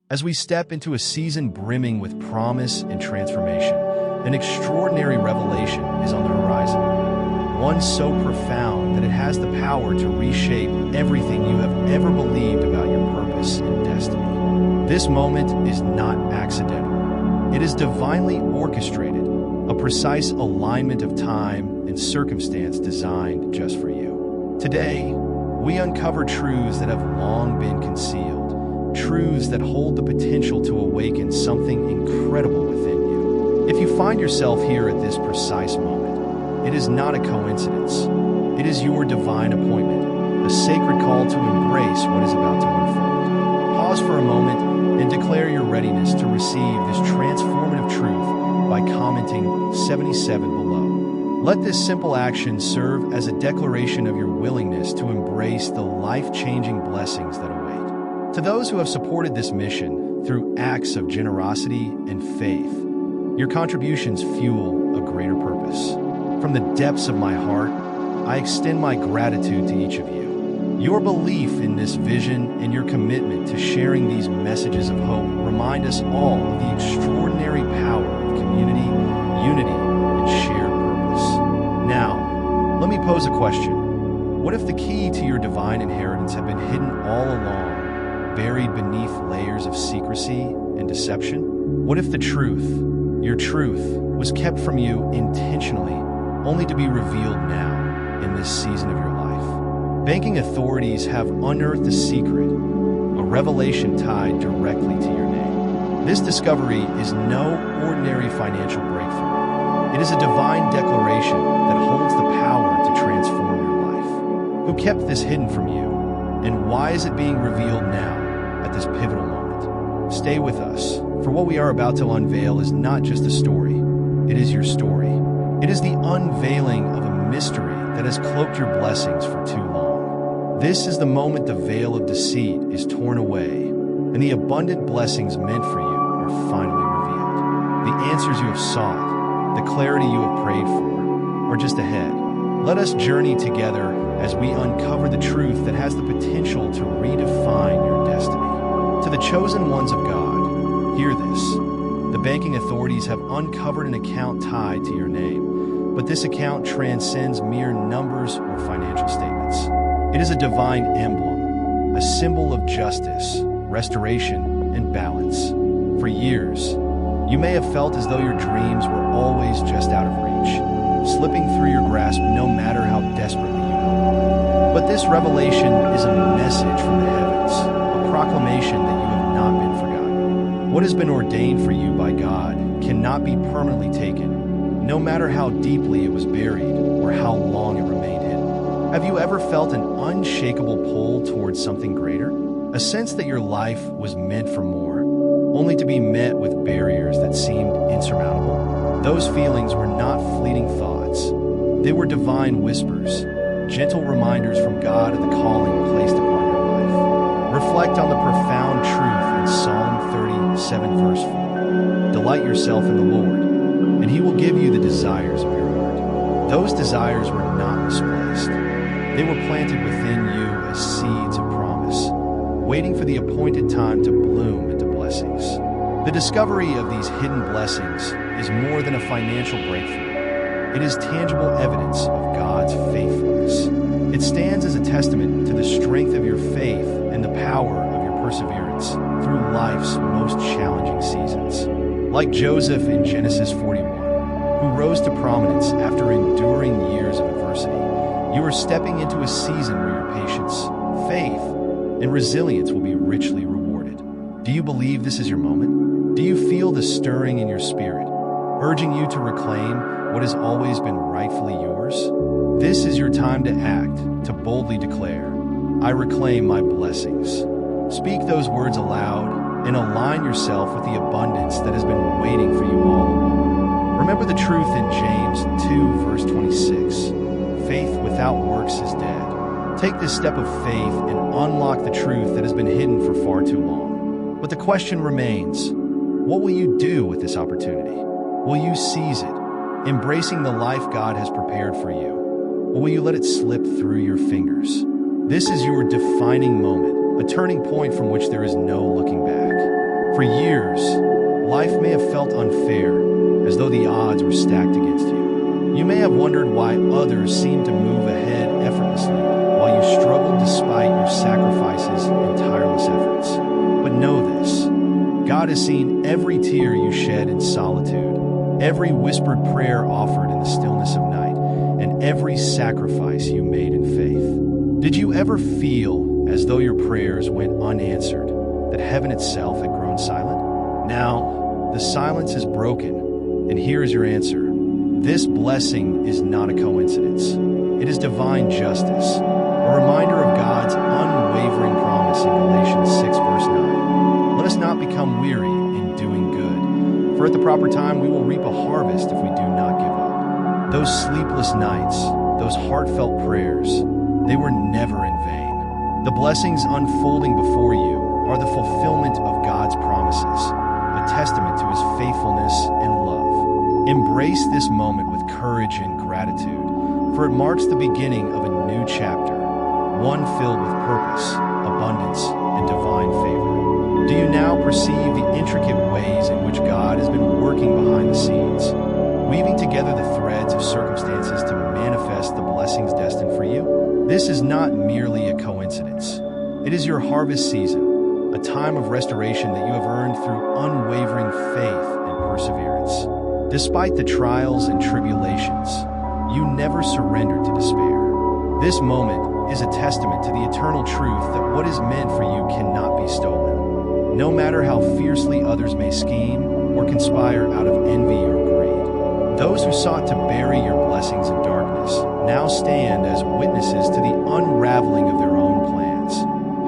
As we step into a season brimming with promise and transformation, an extraordinary revelation is on the horizon. One so profound that it has the power to reshape everything you have ever believed about your purpose and destiny. This moment is not accidental. It is divinely orchestrated, a precise alignment of time and circumstance designed just for you. Today, we uncover truths that have long been concealed, truths that hold the potential to awaken something incredible within you. If you find yourself here at this precise moment, it is not a coincidence. It is your divine appointment, a sacred call to embrace what is about to unfold. Pause for a moment and declare your readiness to receive this transformative truth by commenting 77 below. Let this simple action serve as a declaration of your willingness to embrace the life-changing blessings that await. To those who have supported this mission through acts of generosity and faith, your contributions fuel a greater purpose. From the depths of my heart, I extend my gratitude to each of you. Your belief in this vision and your commitment to sharing these messages of hope remind us all of the extraordinary power of community, unity, and shared purpose. Now, let me pose a question. What if the key to your divine inheritance had been hidden all along, buried beneath layers of secrecy and deception? What if the truth, your truth, was kept from you intentionally, only to be revealed now in this season of your life? Banking authorities have unearthed a secret, a revelation tied directly to your name. This discovery is no ordinary financial breakthrough. It is a divine declaration that holds the power to transform your life. Who kept this hidden from you, and why is it being revealed now at this pivotal moment? Stay with us, for what we are about to unveil is not just a story, it is your story. It is the unveiling of a mystery that has cloaked your blessings for too long. This is the moment the veil of deceit is torn away, and the abundant blessings meant for you are finally revealed. The answers you have sought, the clarity you have prayed for, are just ahead. Let us journey together as we uncover the truth that has the potential to redefine your destiny. To the chosen ones of God, hear this. The banking authorities have uncovered an account tied to your name, but this account transcends mere numbers or financial statements. It is a divine emblem, a symbol of justice, restoration, and balance. For years, you may have felt as though your dreams were always just out of reach, slipping through your grasp no matter how desperately you held on. But this revelation is a message from the heavens, a proclamation that you have not been forgotten. What has been ordained for you by God cannot be permanently taken, no matter how deeply it was buried or how long it remained hidden. Have you ever felt an unshakable pull towards something greater? A sense that your life was meant for more, only to be met with barriers that seemed insurmountable? Those feelings were not fleeting thoughts. They were divine whispers, gentle reminders from God of the calling placed upon your life. Reflect on the profound truth in Psalm 37, verse 4. Delight yourself in the Lord, and He will give you the desires of your heart. Those desires were not misplaced. They were planted within you as seeds of promise, waiting for the appointed time to bloom into blessings. The discovery of these hidden blessings is more than a financial breakthrough. It is tangible evidence of God's faithfulness. It stands as a testament to the strength of your faith and the power of your perseverance through life's most challenging seasons. Like Joseph in Genesis 41, who rose to prominence after enduring years of adversity, you are stepping into a season where your patience, faith, and resilience will be richly rewarded. Do you believe this is your moment? Do you feel the stirring in your spirit, urging you to reclaim what has always been rightfully yours? This is your time to act, to boldly declare, I reclaim my blessings. Speak those words aloud and align yourself with the abundance that has been waiting for you all along. Remember the truth in James 2, verse 26. Faith without works is dead. Take this step of faith and unlock the truth that has been hidden for far too long. But the question remains, what will you do with this opportunity? Will you seize it, embracing the life God has prepared for you? Or will you let it slip through your fingers? This is your defining moment, a turning point from which there is no looking back. For years, life may have felt unfair, as though the odds were stacked against you. You may have wondered why others seem to move ahead effortlessly, while you struggled despite your sacrifices and tireless efforts. But know this: God has seen every tear you shed in solitude, every whispered prayer offered in the stillness of night, and every sacrifice you made in faith. Did you ever feel as though your prayers went unanswered, that heaven itself had grown silent? Now, the silence is broken, and here is your answer. This blessing is not a coincidence. It is divine justice, a reminder of God's unwavering promise in Galatians 6, verse 9. Let us not become weary in doing good, for at the proper time we will reap a harvest if we do not give up. Those sleepless nights, those heartfelt prayers, they were never in vain. The blessings unfolding before you are the fulfillment of God's promises, a testament to His faithfulness and love. Embrace this moment with courage and gratitude, for it marks the beginning of a new chapter, one filled with purpose, abundance, and divine favor. Do you now perceive the intricate ways in which God has been working behind the scenes, weaving together the threads of circumstances to manifest the blessings destined for you? This is not merely a coincidence. It is your harvest season, a time of restoration that you have earned through unwavering faith and perseverance. Despite the trials and tribulations, you never surrendered to despair. This moment is a testament to the eternal truth that what is meant for you cannot be stolen. No matter how fiercely others may scheme or conspire out of envy or greed, those who sought to bury your blessings in darkness now stand as witnesses to the unraveling of their own plans,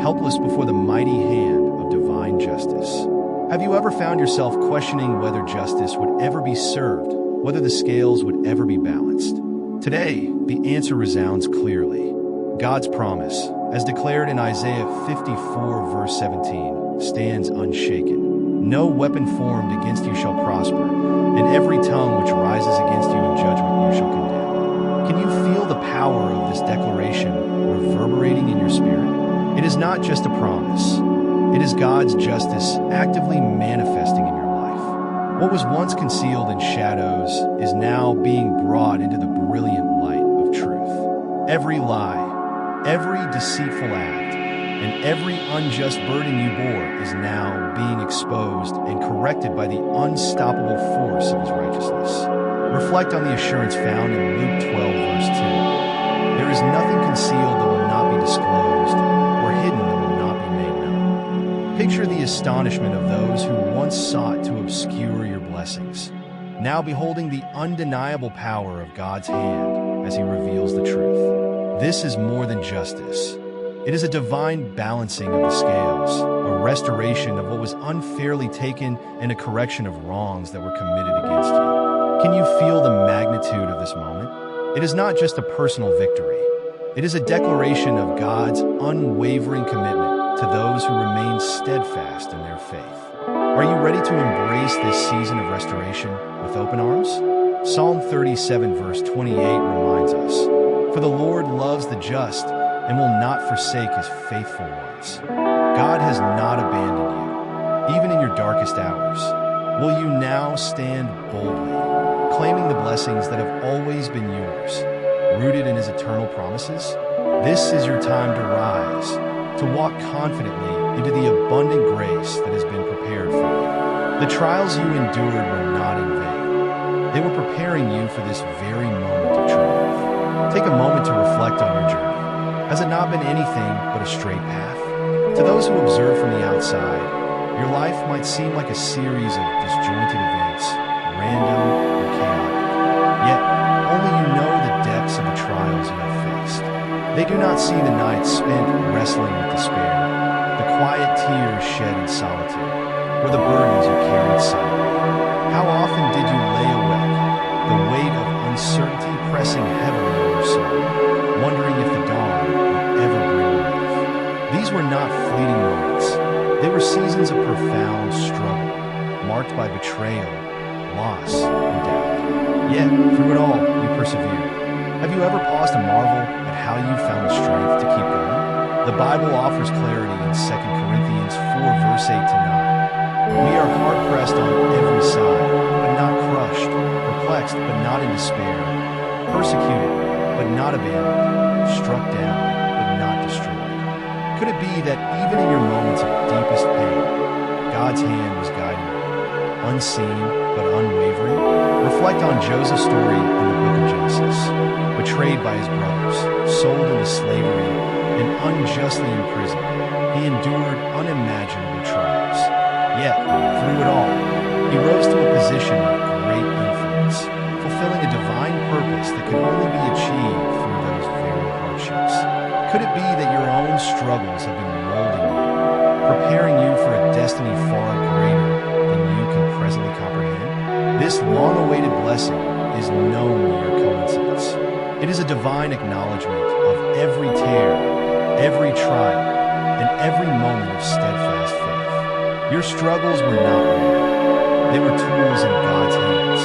helpless before the mighty hand of divine justice. Have you ever found yourself questioning whether justice would ever be served, whether the scales would ever be balanced? Today, the answer resounds clearly. God's promise, as declared in Isaiah 54, verse 17, stands unshaken. No weapon formed against you shall prosper, and every tongue which rises against you in judgment you shall condemn. Can you feel the power of this declaration reverberating in your spirit? It is not just a promise. It is God's justice actively manifesting in your life. What was once concealed in shadows is now being brought into the brilliant light of truth. Every lie, every deceitful act, and every unjust burden you bore is now being exposed and corrected by the unstoppable force of His righteousness. Reflect on the assurance found in Luke 12, verse 2. There is nothing concealed that will not be disclosed, or hidden that will not be made known. Picture the astonishment of those who once sought to obscure your blessings, now beholding the undeniable power of God's hand as He reveals the truth. This is more than justice. It is a divine balancing of the scales, a restoration of what was unfairly taken, and a correction of wrongs that were committed against you. Can you feel the magnitude of this moment? It is not just a personal victory. It is a declaration of God's unwavering commitment to those who remain steadfast in their faith. Are you ready to embrace this season of restoration with open arms? Psalm 37, verse 28 reminds us, "For the Lord loves the just and will not forsake His faithful ones." God has not abandoned you, even in your darkest hours. Will you now stand boldly, claiming the blessings that have always been yours, rooted in His eternal promises? This is your time to rise, to walk confidently into the abundant grace that has been prepared for you. The trials you endured were not in vain. They were preparing you for this very moment of triumph. Take a moment to reflect on your journey. Has it not been anything but a straight path? To those who observe from the outside, your life might seem like a series of disjointed events, random and chaotic. Yet, only you know the depths of the trials you have faced. They do not see the nights spent wrestling with despair, the quiet tears shed in solitude, or the burdens you carried silently. How often did you lay awake, the weight of uncertainty pressing heavily on your soul, wondering if the dawn would ever bring relief? These were not fleeting moments. They were seasons of profound struggle, marked by betrayal, loss, and doubt. Yet, through it all, you persevered. Have you ever paused to marvel at how you found the strength to keep going? The Bible offers clarity in 2 Corinthians 4, verse 8 to 9. We are hard-pressed on every side, but not crushed, perplexed, but not in despair, persecuted, but not abandoned, struck down, but not destroyed. Could it be that even in your moments of deepest pain, God's hand was guiding you, unseen but unwavering? Reflect on Joseph's story in the book of Genesis. Betrayed by his brothers, sold into slavery, and unjustly imprisoned, he endured unimaginable trials. Yet, through it all, he rose to a position of great influence, fulfilling a divine purpose that could only be achieved through those very hardships. Could it be that your own struggles have been molding you, preparing you for a destiny far greater than you can presently comprehend? This long-awaited blessing is no mere coincidence. It is a divine acknowledgement of every tear, every trial, and every moment of steadfast faith. Your struggles were not random. They were tools in God's hands,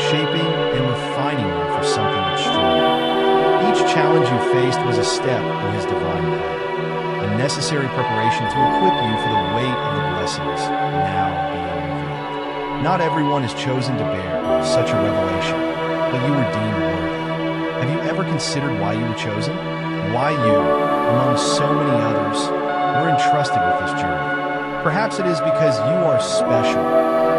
shaping and refining you for something extraordinary. Each challenge you faced was a step in His divine plan, a necessary preparation to equip you for the weight of the blessings now being revealed. Not everyone is chosen to bear such a revelation, but you were deemed worthy. Have you ever considered why you were chosen? Why you, among so many others, were entrusted with this journey? Perhaps it is because you are special,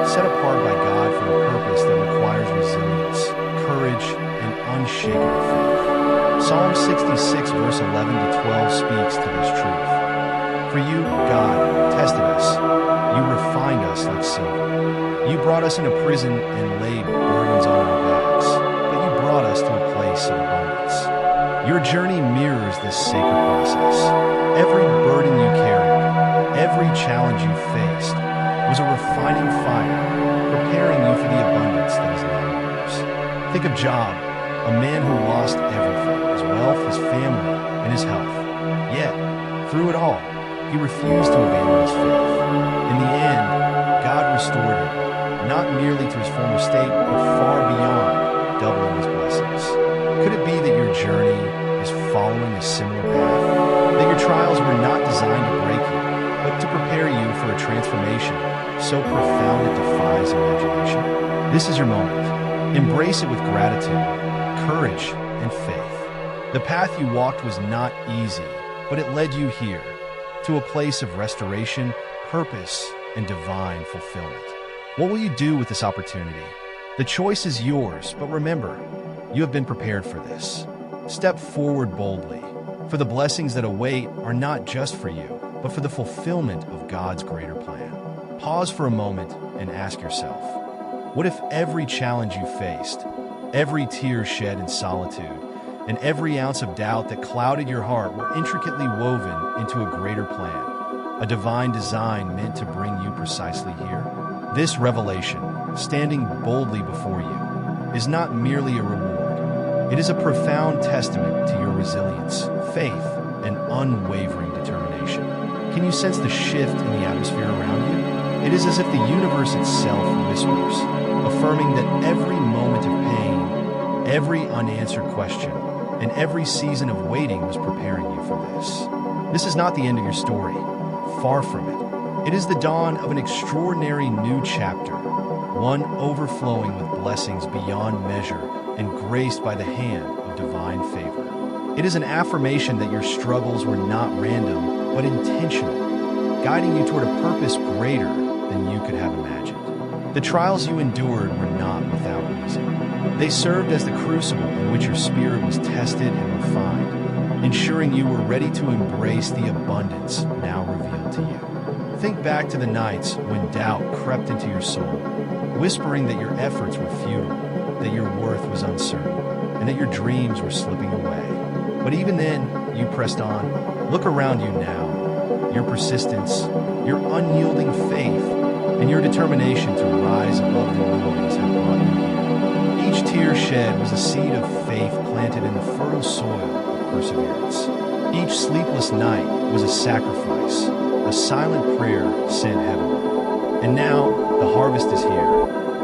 set apart by God for a purpose that requires resilience, courage, and unshakable faith. Psalm 66 verse 11 to 12 speaks to this truth. For you, God, tested us. You refined us like silver. You brought us into prison and laid burdens on our backs, but you brought us to a place of abundance. Your journey mirrors this sacred process. Every burden you carried, every challenge you faced, was a refining fire, preparing you for the abundance that is now yours. Think of Job, a man who lost everything, his wealth, his family, and his health. Yet, through it all, he refused to abandon his faith. In the end, God restored him, not merely to his former state, but far beyond, doubling his blessings. Could it be that your journey is following a similar path? That your trials were not designed to break you, but to prepare you for a transformation so profound it defies imagination? This is your moment. Embrace it with gratitude, courage, and faith. The path you walked was not easy, but it led you here, to a place of restoration, purpose, and divine fulfillment. What will you do with this opportunity? The choice is yours, but remember, you have been prepared for this. Step forward boldly, for the blessings that await are not just for you, but for the fulfillment of God's greater plan. Pause for a moment and ask yourself, what if every challenge you faced, every tear shed in solitude, and every ounce of doubt that clouded your heart were intricately woven into a greater plan, a divine design meant to bring you precisely here? This revelation, standing boldly before you, is not merely a reward. It is a profound testament to your resilience, faith, and unwavering determination. Can you sense the shift in the atmosphere around you? It is as if the universe itself whispers, affirming that every moment of pain, every unanswered question, and every season of waiting was preparing you for this. This is not the end of your story. Far from it. It is the dawn of an extraordinary new chapter, one overflowing with blessings beyond measure and graced by the hand of divine favor. It is an affirmation that your struggles were not random, but intentional, guiding you toward a purpose greater than you could have imagined. The trials you endured were not without reason. They served as the crucible in which your spirit was tested and refined, ensuring you were ready to embrace the abundance now revealed to you. Think back to the nights when doubt crept into your soul, whispering that your efforts were futile, that your worth was uncertain, and that your dreams were slipping away. But even then, you pressed on. Look around you now. Your persistence, your unyielding faith, and your determination to rise above the noise have brought you here. Each tear shed was a seed of faith planted in the fertile soil of perseverance. Each sleepless night was a sacrifice, a silent prayer sent heavenward. And now, the harvest is here.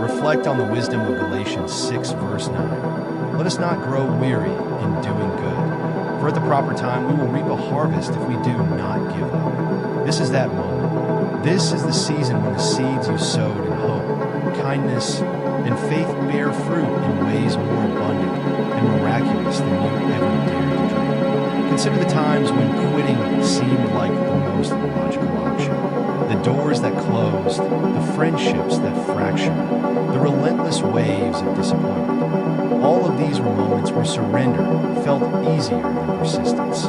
Reflect on the wisdom of Galatians 6 verse 9. Let us not grow weary in doing good, for at the proper time we will reap a harvest if we do not give up. This is that moment. This is the season when the seeds you sowed in hope, kindness, and faith bear fruit in ways more abundant and miraculous than you ever dared to dream. Consider the times when quitting seemed like the most logical option. The doors that closed, the friendships that fractured, the relentless waves of disappointment. All of these were moments where surrender felt easier than persistence.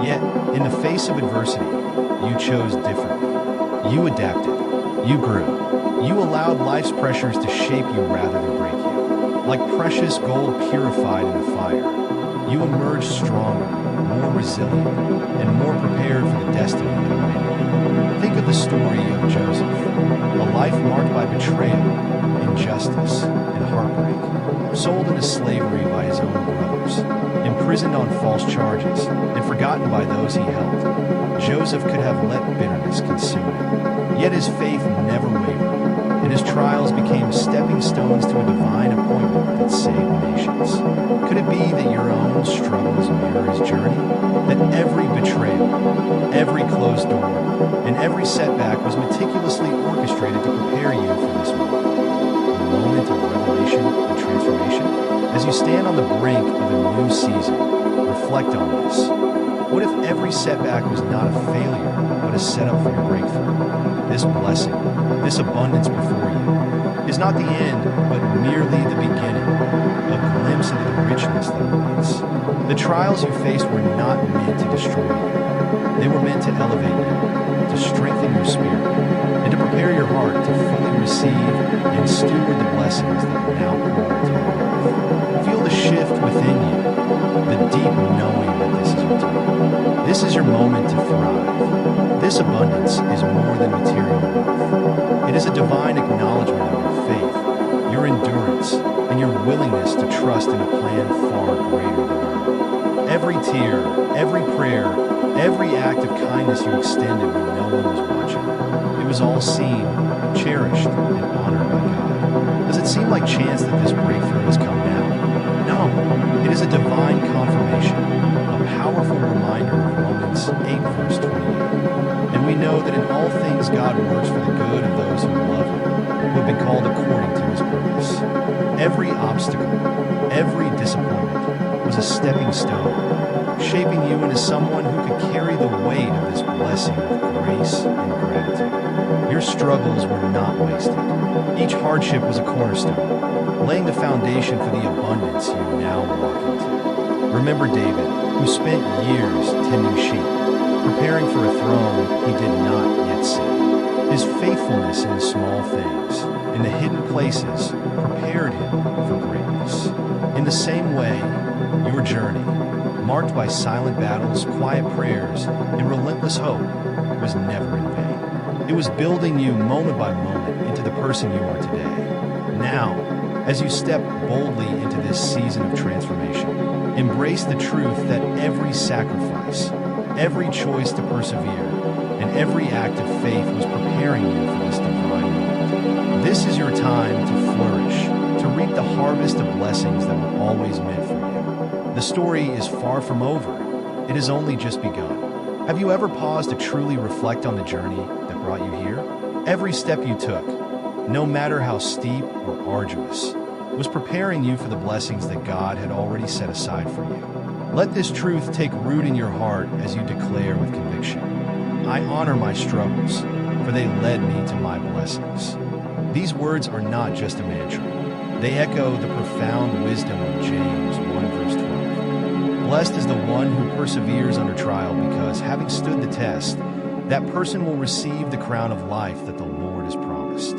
Yet, in the face of adversity, you chose differently. You adapted. You grew. You allowed life's pressures to shape you rather than break you. Like precious gold purified in the fire, you emerged stronger, more resilient, and more prepared for the destiny that awaited you. Think of the story of Joseph, a life marked by betrayal, injustice, and heartbreak, sold into slavery by his own brothers, imprisoned on false charges, and forgotten by those he held. Joseph could have let bitterness consume him, yet his faith never wavered, and his trials became stepping stones to a divine appointment that saved nations. Could it be that your own struggles mirror his journey? That every betrayal, every closed door, and every setback was meticulously orchestrated to prepare you for this moment? A moment of revelation and transformation? As you stand on the brink of a new season, reflect on this. What if every setback was not a failure, but a setup for your breakthrough? This blessing, this abundance before you, is not the end, but merely the beginning, a glimpse into the richness that awaits. The trials you faced were not meant to destroy you. They were meant to elevate you, to strengthen your spirit, and to prepare your heart to fully receive and steward the blessings that now pour into your life. Feel the shift within you, the deep knowing that this is your time. This is your moment to thrive. This abundance is more than material wealth. It is a divine acknowledgement of your faith, your endurance, and your willingness to trust in a plan far greater than your own. Every tear, every prayer, every act of kindness you extended when no one was watching, it was all seen, cherished, and honored by God. Does it seem like chance that this breakthrough has come now? No, it is a divine confirmation, a powerful reminder of Romans 8, verse 28. And we know that in all things God works for the good of those who love Him, who have been called according to His purpose. Every obstacle, every disappointment was a stepping stone, shaping you into someone who could carry the weight of this blessing with grace and gratitude. Your struggles were not wasted. Each hardship was a cornerstone, laying the foundation for the abundance you now walk into. Remember David, who spent years tending sheep, preparing for a throne he did not yet see. His faithfulness in the small things, in the hidden places, prepared him for greatness. In the same way, your journey, marked by silent battles, quiet prayers, and relentless hope, was never in vain. It was building you moment by moment into the person you are today. Now, as you step boldly into this season of transformation, embrace the truth that every sacrifice, every choice to persevere, and every act of faith was preparing you for this divine moment. This is your time to flourish, to reap the harvest of blessings that were always meant for you. The story is far from over. It has only just begun. Have you ever paused to truly reflect on the journey that brought you here? Every step you took, no matter how steep or arduous, was preparing you for the blessings that God had already set aside for you. Let this truth take root in your heart as you declare with conviction, I honor my struggles, for they led me to my blessings. These words are not just a mantra. They echo the profound wisdom of James 1 verse 12. Blessed is the one who perseveres under trial, because having stood the test, that person will receive the crown of life that the Lord has promised.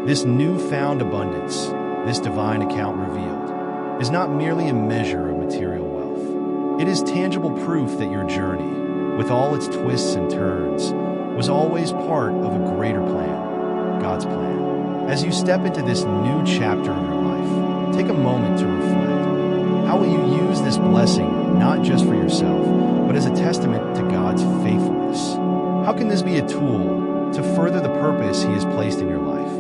This newfound abundance, this divine account revealed, is not merely a measure of material wealth. It is tangible proof that your journey, with all its twists and turns, was always part of a greater plan, God's plan. As you step into this new chapter of your life, take a moment to reflect. How will you use this blessing not just for yourself, but as a testament to God's faithfulness? How can this be a tool to further the purpose He has placed in your life?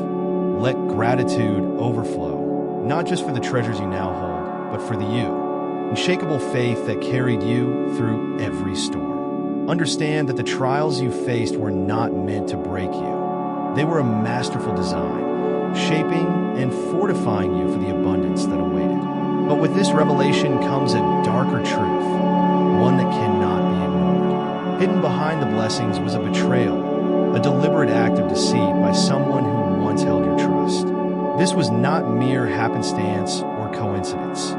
Let gratitude overflow, not just for the treasures you now hold, but for the unshakable faith that carried you through every storm. Understand that the trials you faced were not meant to break you. They were a masterful design, shaping and fortifying you for the abundance that awaited. But with this revelation comes a darker truth, one that cannot be ignored. Hidden behind the blessings was a betrayal, a deliberate act of deceit by someone who once held your trust. This was not mere happenstance or coincidence.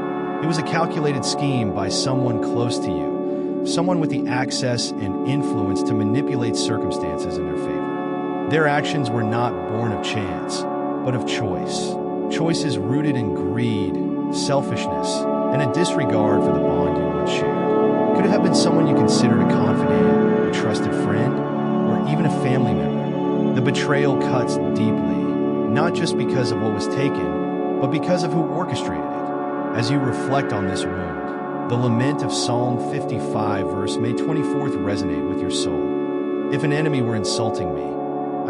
It was a calculated scheme by someone close to you, someone with the access and influence to manipulate circumstances in their favor. Their actions were not born of chance, but of choice. Choices rooted in greed, selfishness, and a disregard for the bond you once shared. Could it have been someone you considered a confidant, a trusted friend, or even a family member? The betrayal cuts deeply, not just because of what was taken, but because of who orchestrated it. As you reflect on this wound, the lament of Psalm 55 verse May 24th resonate with your soul. If an enemy were insulting me,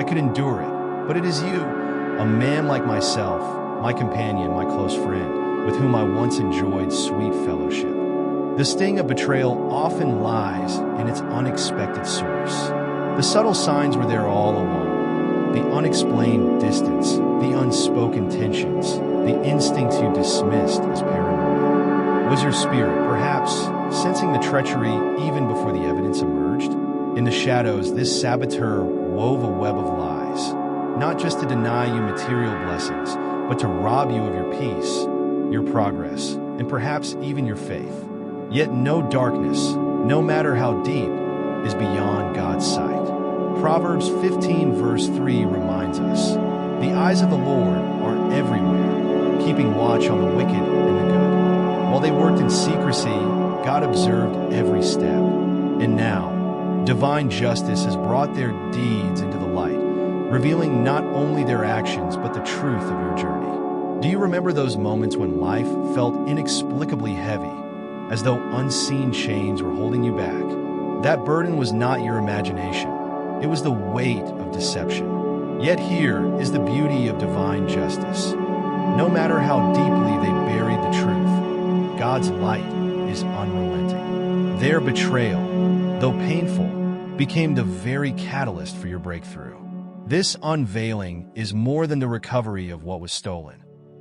I could endure it, but it is you, a man like myself, my companion, my close friend, with whom I once enjoyed sweet fellowship. The sting of betrayal often lies in its unexpected source. The subtle signs were there all along. The unexplained distance, the unspoken tensions, the instincts you dismissed as paranoia. Was your spirit, perhaps, sensing the treachery even before the evidence emerged? In the shadows, this saboteur wove a web of lies, not just to deny you material blessings, but to rob you of your peace, your progress, and perhaps even your faith. Yet no darkness, no matter how deep, is beyond God's sight. Proverbs 15 verse 3 reminds us, "The eyes of the Lord are everywhere, keeping watch on the wicked and the good." While they worked in secrecy, God observed every step. And now, divine justice has brought their deeds into the light, revealing not only their actions, but the truth of your journey. Do you remember those moments when life felt inexplicably heavy, as though unseen chains were holding you back? That burden was not your imagination. It was the weight of deception. Yet here is the beauty of divine justice. No matter how deeply they buried the truth, God's light is unrelenting. Their betrayal, though painful, became the very catalyst for your breakthrough. This unveiling is more than the recovery of what was stolen.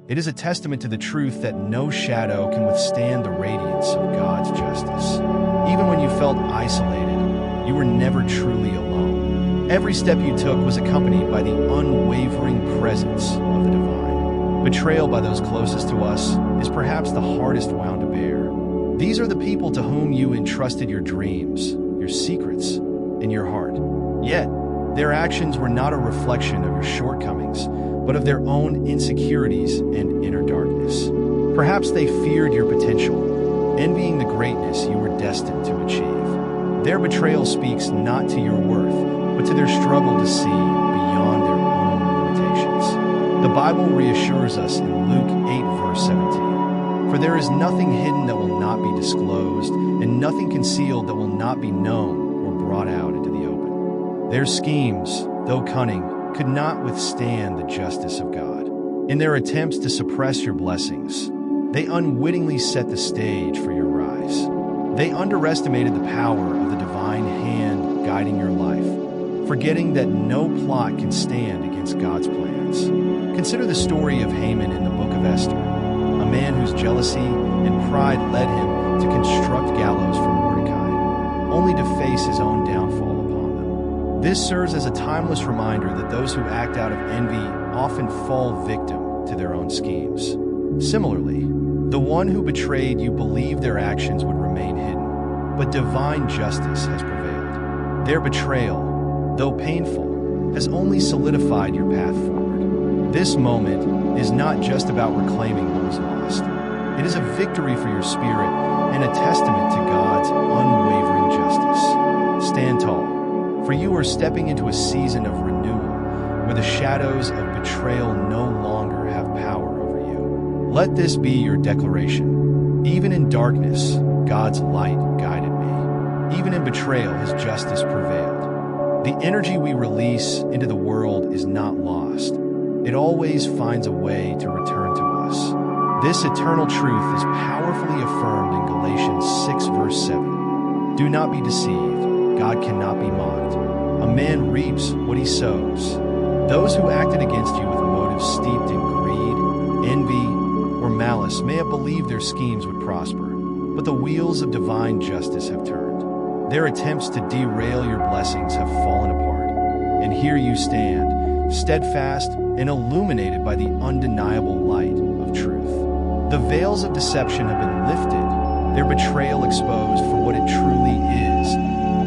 It is a testament to the truth that no shadow can withstand the radiance of God's justice. Even when you felt isolated, you were never truly alone. Every step you took was accompanied by the unwavering presence of the divine. Betrayal by those closest to us is perhaps the hardest wound to bear. These are the people to whom you entrusted your dreams, your secrets, and your heart. Yet, their actions were not a reflection of your shortcomings, but of their own insecurities and inner darkness. Perhaps they feared your potential, envying the greatness you were destined to achieve. Their betrayal speaks not to your worth, but to their struggle to see beyond their own limitations. The Bible reassures us in Luke 8 verse 17, "For there is nothing hidden that will not be disclosed, and nothing concealed that will not be known or brought out into the open." Their schemes, though cunning, could not withstand the justice of God. In their attempts to suppress your blessings, they unwittingly set the stage for your rise. They underestimated the power of the divine hand guiding your life, forgetting that no plot can stand against God's plans. Consider the story of Haman in the book of Esther, a man whose jealousy and pride led him to construct gallows for Mordecai, only to face his own downfall upon them. This serves as a timeless reminder that those who act out of envy often fall victim to their own schemes. Similarly, the one who betrayed you believed their actions would remain hidden, but divine justice has prevailed. Their betrayal, though painful, has only solidified your path forward. This moment is not just about reclaiming what was lost. It is a victory for your spirit and a testament to God's unwavering justice. Stand tall, for you are stepping into a season of renewal where the shadows of betrayal no longer have power over you. Let this be your declaration. Even in darkness, God's light guided me. Even in betrayal, His justice prevailed. The energy we release into the world is not lost. It always finds a way to return to us. This eternal truth is powerfully affirmed in Galatians 6 verse 7. Do not be deceived. God cannot be mocked. A man reaps what he sows. Those who acted against you with motives steeped in greed, envy, or malice may have believed their schemes would prosper, but the wheels of divine justice have turned. Their attempts to derail your blessings have fallen apart, and here you stand, steadfast and illuminated by the undeniable light of truth. The veils of deception have been lifted, their betrayal exposed for what it truly is,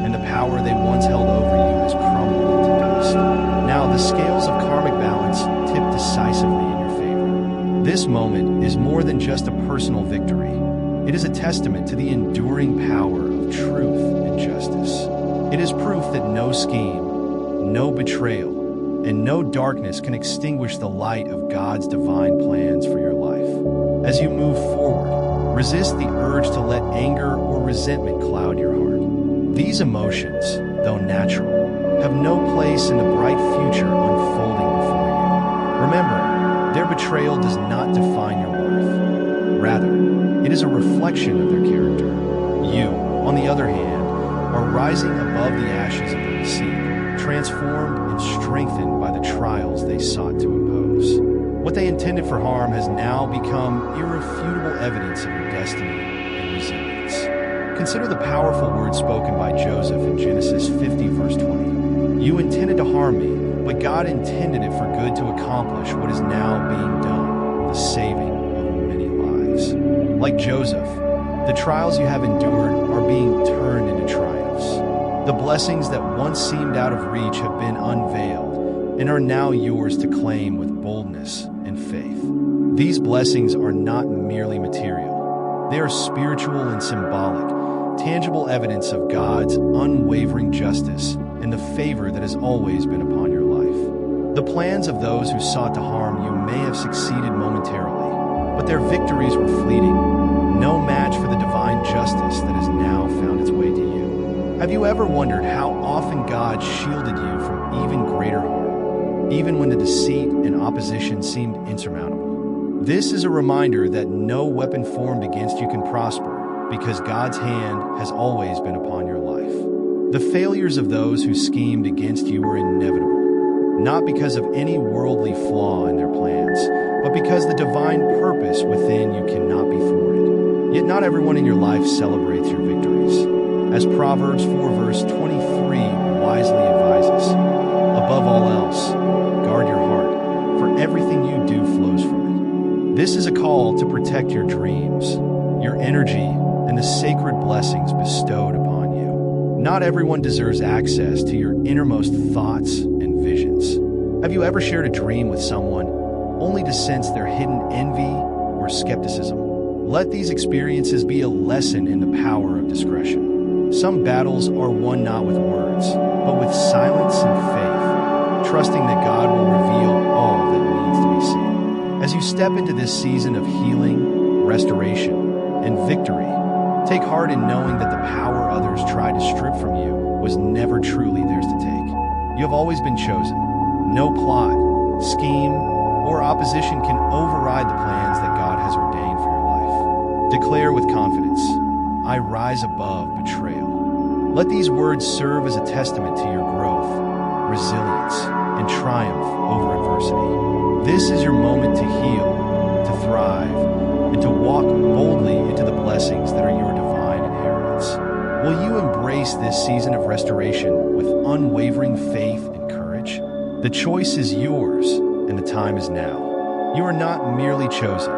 and the power they once held over you has crumbled into dust. Now the scales of karmic balance tip decisively in your favor. This moment is more than just a personal victory. It is a testament to the enduring power of truth and justice. It is proof that no scheme, no betrayal, and no darkness can extinguish the light of God's divine plans for your life. As you move forward, resist the urge to let anger or resentment cloud your heart. These emotions, though natural, have no place in the bright future unfolding before you. Remember, their betrayal does not define your worth. Rather, it is a reflection of their character. You, on the other hand, are rising above the ashes of their deceit, transformed and strengthened by the trials they sought to impose. What they intended for harm has now become irrefutable evidence of your destiny and resilience. Consider the powerful words spoken by Joseph in Genesis 50, verse 20. You intended to harm me, but God intended it for good to accomplish what is now being done, the saving of many lives. Like Joseph, the trials you have endured are being turned into triumphs. The blessings that once seemed out of reach have been unveiled and are now yours to claim with boldness and faith. These blessings are not merely material. They are spiritual and symbolic, tangible evidence of God's unwavering justice and the favor that has always been upon your life. The plans of those who sought to harm you may have succeeded momentarily, but their victories were fleeting, no match for the divine justice that has now found its way to you. Have you ever wondered how often God shielded you from even greater harm, even when the deceit and opposition seemed insurmountable? This is a reminder that no weapon formed against you can prosper, because God's hand has always been upon your life. The failures of those who schemed against you were inevitable, not because of any worldly flaw in their plans, but because the divine purpose within you cannot be thwarted. Yet not everyone in your life celebrates your victories. As Proverbs 4 verse 23 wisely advises, above all else, guard your heart, for everything you do flows from it. This is a call to protect your dreams, your energy, and the sacred blessings bestowed upon you. Not everyone deserves access to your innermost thoughts and visions. Have you ever shared a dream with someone only to sense their hidden envy or skepticism? Let these experiences be a lesson in the power of discretion. Some battles are won not with words, but with silence and faith, trusting that God will reveal all that needs to be seen. As you step into this season of healing, restoration, and victory, take heart in knowing that the power others tried to strip from you was never truly theirs to take. You have always been chosen. No plot, scheme, or opposition can override the plans that God has ordained for your life. Declare with confidence, I rise above betrayal. Let these words serve as a testament to your growth, resilience, and triumph over adversity. This is your moment to heal, to thrive, and to walk boldly into the blessings that are your divine inheritance. Will you embrace this season of restoration with unwavering faith and courage? The choice is yours, and the time is now. You are not merely chosen.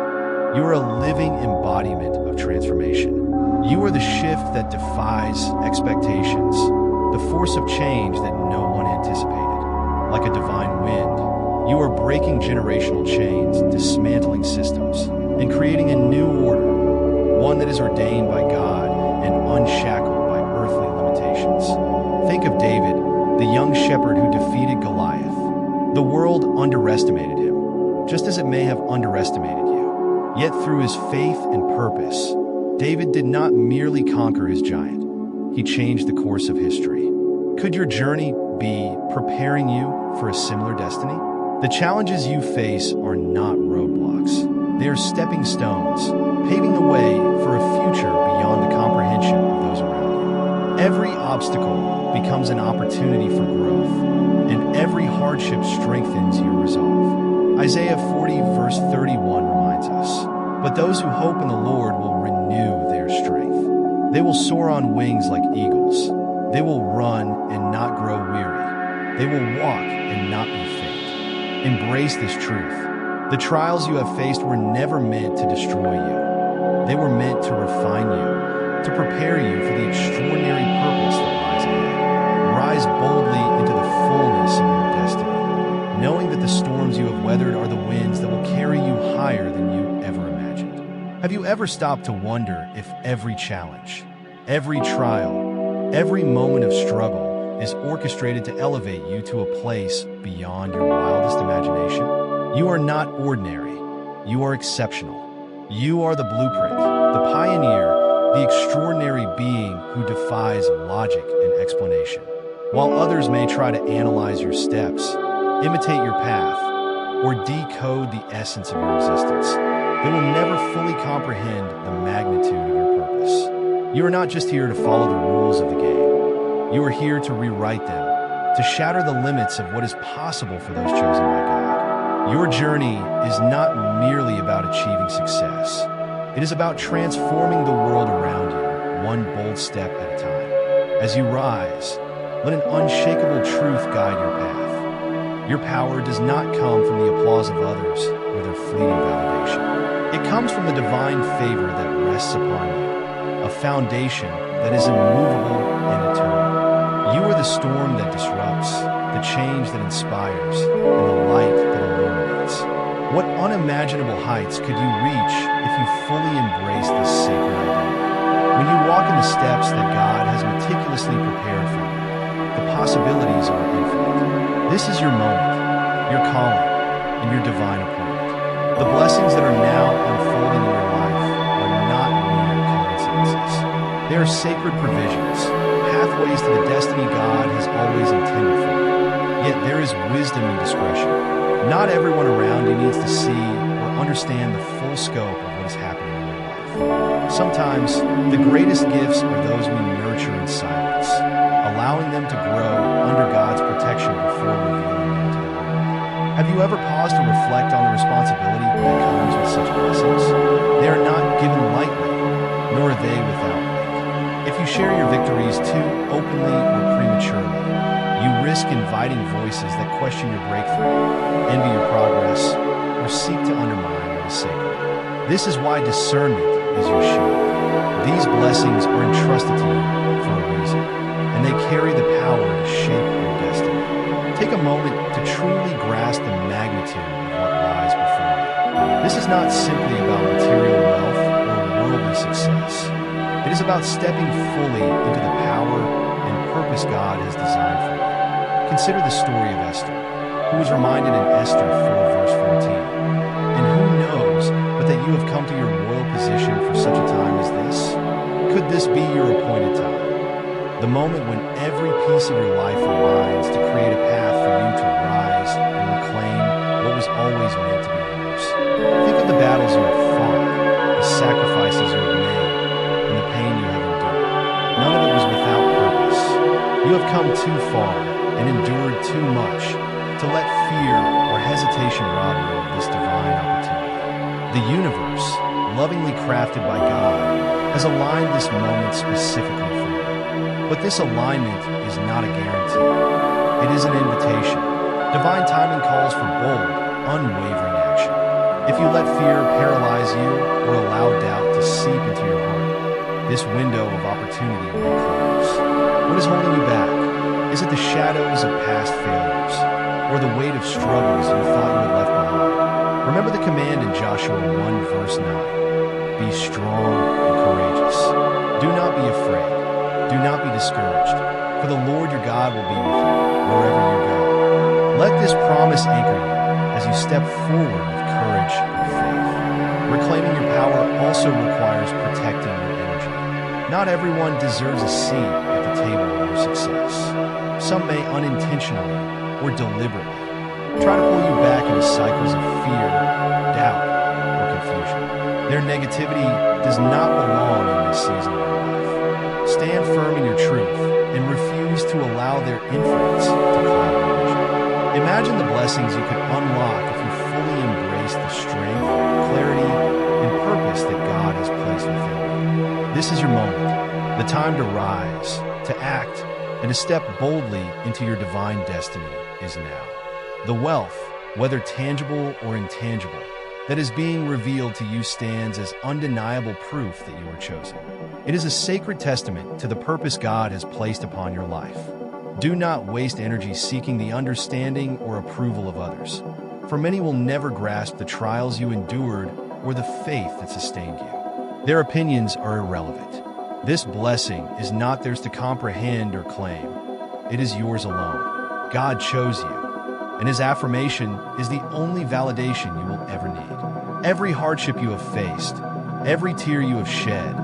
You are a living embodiment of transformation. You are the shift that defies expectations, the force of change that no one anticipated. Like a divine wind, you are breaking generational chains, dismantling systems, and creating a new order, one that is ordained by God and unshackled by earthly limitations. Think of David, the young shepherd who defeated Goliath. The world underestimated him, just as it may have underestimated you. Yet through his faith and purpose, David did not merely conquer his giant, he changed the course of history. Could your journey be preparing you for a similar destiny? The challenges you face are not roadblocks. They are stepping stones, paving the way for a future beyond the comprehension of those around you. Every obstacle becomes an opportunity for growth, and every hardship strengthens your resolve. Isaiah 40 verse 31 reminds us, "But those who hope in the Lord will renew their strength. They will soar on wings like eagles. They will run and not grow weary. They will walk and not be faint." Embrace this truth. The trials you have faced were never meant to destroy you. They were meant to refine you, to prepare you for the extraordinary purpose that lies ahead. Rise boldly into the fullness of your destiny, knowing that the storms you have weathered are the winds that will carry you higher than you ever imagined. Have you ever stopped to wonder if every challenge, every trial, every moment of struggle is orchestrated to elevate you to a place beyond your wildest imagination? You are not ordinary. You are exceptional. You are the blueprint, the pioneer, the extraordinary being who defies logic and explanation. While others may try to analyze your steps, imitate your path, or decode the essence of your existence, they will never fully comprehend the magnitude of your purpose. You are not just here to follow the rules of the game. You are here to rewrite them, to shatter the limits of what is possible for those chosen by God. Your journey is not merely about achieving success. It is about transforming the world around you, one bold step at a time. As you rise, let an unshakable truth guide your path. Your power does not come from the applause of others or their fleeting validation. It comes from the divine favor that rests upon you, a foundation that is immovable and eternal. You are the storm that disrupts, the change that inspires, and the light that illuminates. What unimaginable heights could you reach if you fully embrace this sacred identity? When you walk in the steps that God has meticulously prepared for you, the possibilities are infinite. This is your moment, your calling, and your divine appointment. The blessings that are now unfolding in your life are not mere coincidences. They are sacred provisions, pathways to the destiny God has always intended for you. Yet there is wisdom in discretion. Not everyone around you needs to see or understand the full scope of what is happening in your life. Sometimes, the greatest gifts are those we nurture in silence, allowing them to grow under God's protection before revealing them to the world. Have you ever paused to reflect on the responsibility that comes with such blessings? They are not given lightly, nor are they without weight. If you share your victories too openly or prematurely, you risk inviting voices that question your breakthrough, envy your progress, or seek to undermine what is sacred. This is why discernment is your shield. These blessings are entrusted to you for a reason, and they carry the power to shape your destiny. Take a moment to truly grasp the magnitude of what lies before you. This is not simply about material wealth or worldly success. It is about stepping fully into the power and purpose God has designed for you. Consider the story of Esther, who was reminded in Esther 4 verse 14. "And who knows but that you have come to your royal position for such a time as this? Could this be your appointed time? The moment when every piece of your life aligns to create a path for you to rise and reclaim what was always meant to be yours. Think of the battles you have fought, the sacrifices you have made, and the pain you have endured. None of it was without purpose. You have come too far and endured too much to let fear or hesitation rob you of this divine opportunity. The universe, lovingly crafted by God, has aligned this moment specifically for you. But this alignment is not a guarantee. It is an invitation. Divine timing calls for bold, unwavering action. If you let fear paralyze you or allow doubt to seep into your heart, this window of opportunity may close. What is holding you back? Is it the shadows of past failures, or the weight of struggles you thought you had left behind? Remember the command in Joshua 1 verse 9. Be strong and courageous. Do not be afraid. Do not be discouraged, for the Lord your God will be with you wherever you go. Let this promise anchor you as you step forward with courage and faith. Reclaiming your power also requires protecting your energy. Not everyone deserves a seat at the table of your success. Some may unintentionally or deliberately try to pull you back into cycles of fear, doubt, or confusion. Their negativity does not belong in this season of your life. Stand firm in your truth and refuse to allow their influence to cloud your vision. Imagine the blessings you could unlock if you fully embrace the strength, clarity, and purpose that God has placed within you. This is your moment, the time to rise, to act, and to step boldly into your divine destiny is now. The wealth, whether tangible or intangible, that is being revealed to you stands as undeniable proof that you are chosen. It is a sacred testament to the purpose God has placed upon your life. Do not waste energy seeking the understanding or approval of others, for many will never grasp the trials you endured or the faith that sustained you. Their opinions are irrelevant. This blessing is not theirs to comprehend or claim. It is yours alone. God chose you, and His affirmation is the only validation you will ever need. Every hardship you have faced, every tear you have shed,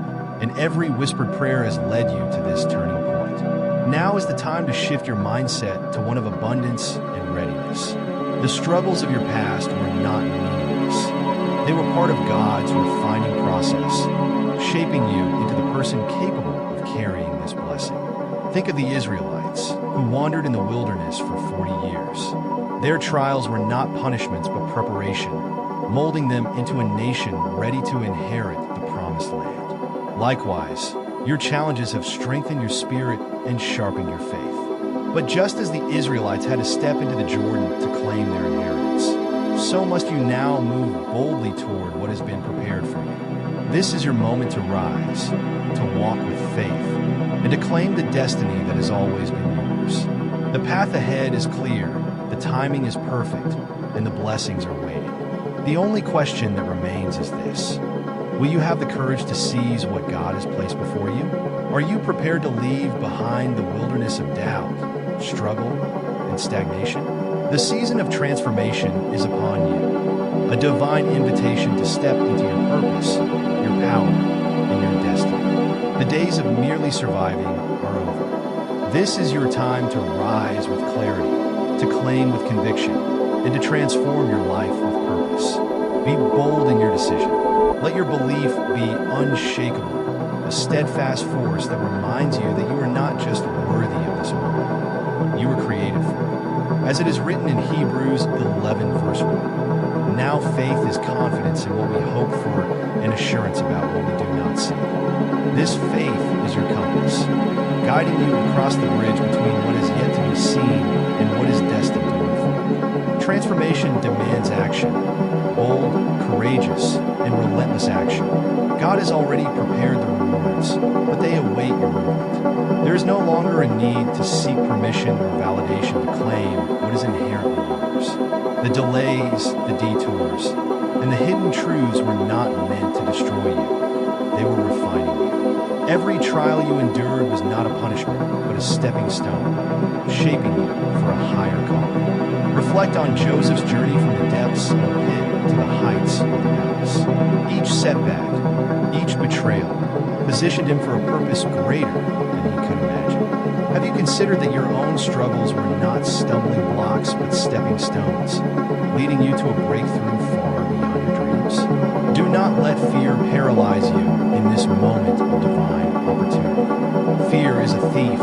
and every whispered prayer has led you to this turning point. Now is the time to shift your mindset to one of abundance and readiness. The struggles of your past were not meaningless. They were part of God's refining process, shaping you into the person capable of carrying this blessing. Think of the Israelites, who wandered in the wilderness for 40 years. Their trials were not punishments but preparation, molding them into a nation ready to inherit the promised land. Likewise, your challenges have strengthened your spirit and sharpened your faith. But just as the Israelites had to step into the Jordan to claim their inheritance, so must you now move boldly toward what has been prepared for you. This is your moment to rise, to walk with faith, and to claim the destiny that has always been yours. The path ahead is clear, the timing is perfect, and the blessings are waiting. The only question that remains is this: will you have the courage to seize what God has placed before you? Are you prepared to leave behind the wilderness of doubt, struggle, and stagnation? The season of transformation is upon you, a divine invitation to step into your purpose, your power, and your destiny. The days of merely surviving are over. This is your time to rise with clarity, to claim with conviction, and to transform your life with purpose. Be bold in your decision. Let your belief be unshakable, a steadfast force that reminds you that you are not just worthy of this moment, you were created for it. As it is written in Hebrews 11 verse 1, now faith is confidence in what we hope for and assurance about what we do not see. This faith is your compass, guiding you across the bridge between what is yet to be seen and what is destined to unfold. Transformation demands action, bold, courageous, and relentless action. God has already prepared the rewards, but they await your movement. There is no longer a need to seek permission or validation to claim what is inherently yours. The delays, the detours, and the hidden truths were not meant to destroy you. They were refining you. Every trial you endured was not a punishment, but a stepping stone, shaping you for a higher calling. Reflect on Joseph's journey from the depths of the pit to the heights of the palace. Each setback, each betrayal, positioned him for a purpose greater than he could imagine. Have you considered that your own struggles were not stumbling blocks but stepping stones, leading you to a breakthrough far beyond your dreams? Do not let fear paralyze you in this moment of divine opportunity. Fear is a thief,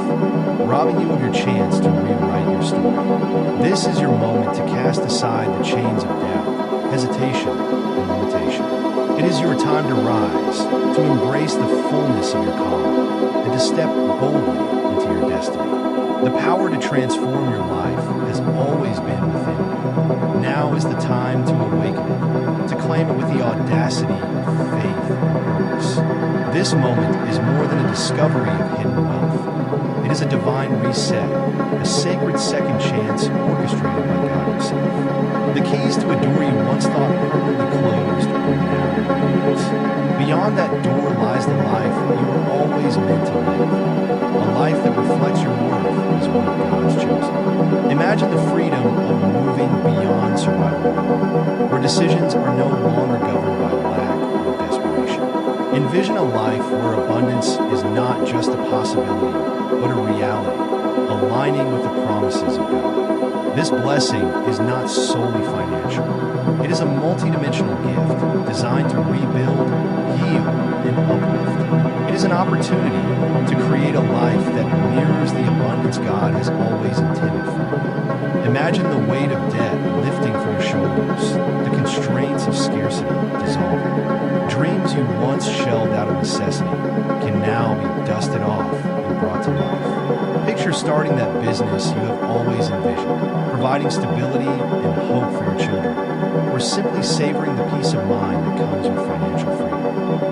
robbing you of your chance to rewrite your story. This is your moment to cast aside the chains of doubt, hesitation, and limitation. It is your time to rise, to embrace the fullness of your calling, and to step boldly into your destiny. The power to transform your life has always been within you. Now is the time to awaken it, to claim it with the audacity of faith and purpose. This moment is more than a discovery of hidden wealth. It is a divine reset, a sacred second chance orchestrated by God Himself. The keys to a door you once thought permanently closed are now yours. Beyond that door lies the life you were always meant to live, a life that reflects your worth as one of God's chosen. Imagine the freedom of moving beyond survival mode, where decisions are no longer governed by lack or desperation. Envision a life where abundance is not just a possibility, but a reality, aligning with the promises of God. This blessing is not solely financial. It is a multidimensional gift designed to rebuild, heal, and uplift. It is an opportunity to create a life that mirrors the abundance God has always intended for you. Imagine the weight of debt lifting from your shoulders, the constraints of scarcity dissolving. Dreams you once shelved out of necessity can now be dusted off and brought to life. Picture starting that business you have always envisioned, providing stability and hope for your children, or simply savoring the peace of mind that comes with financial freedom.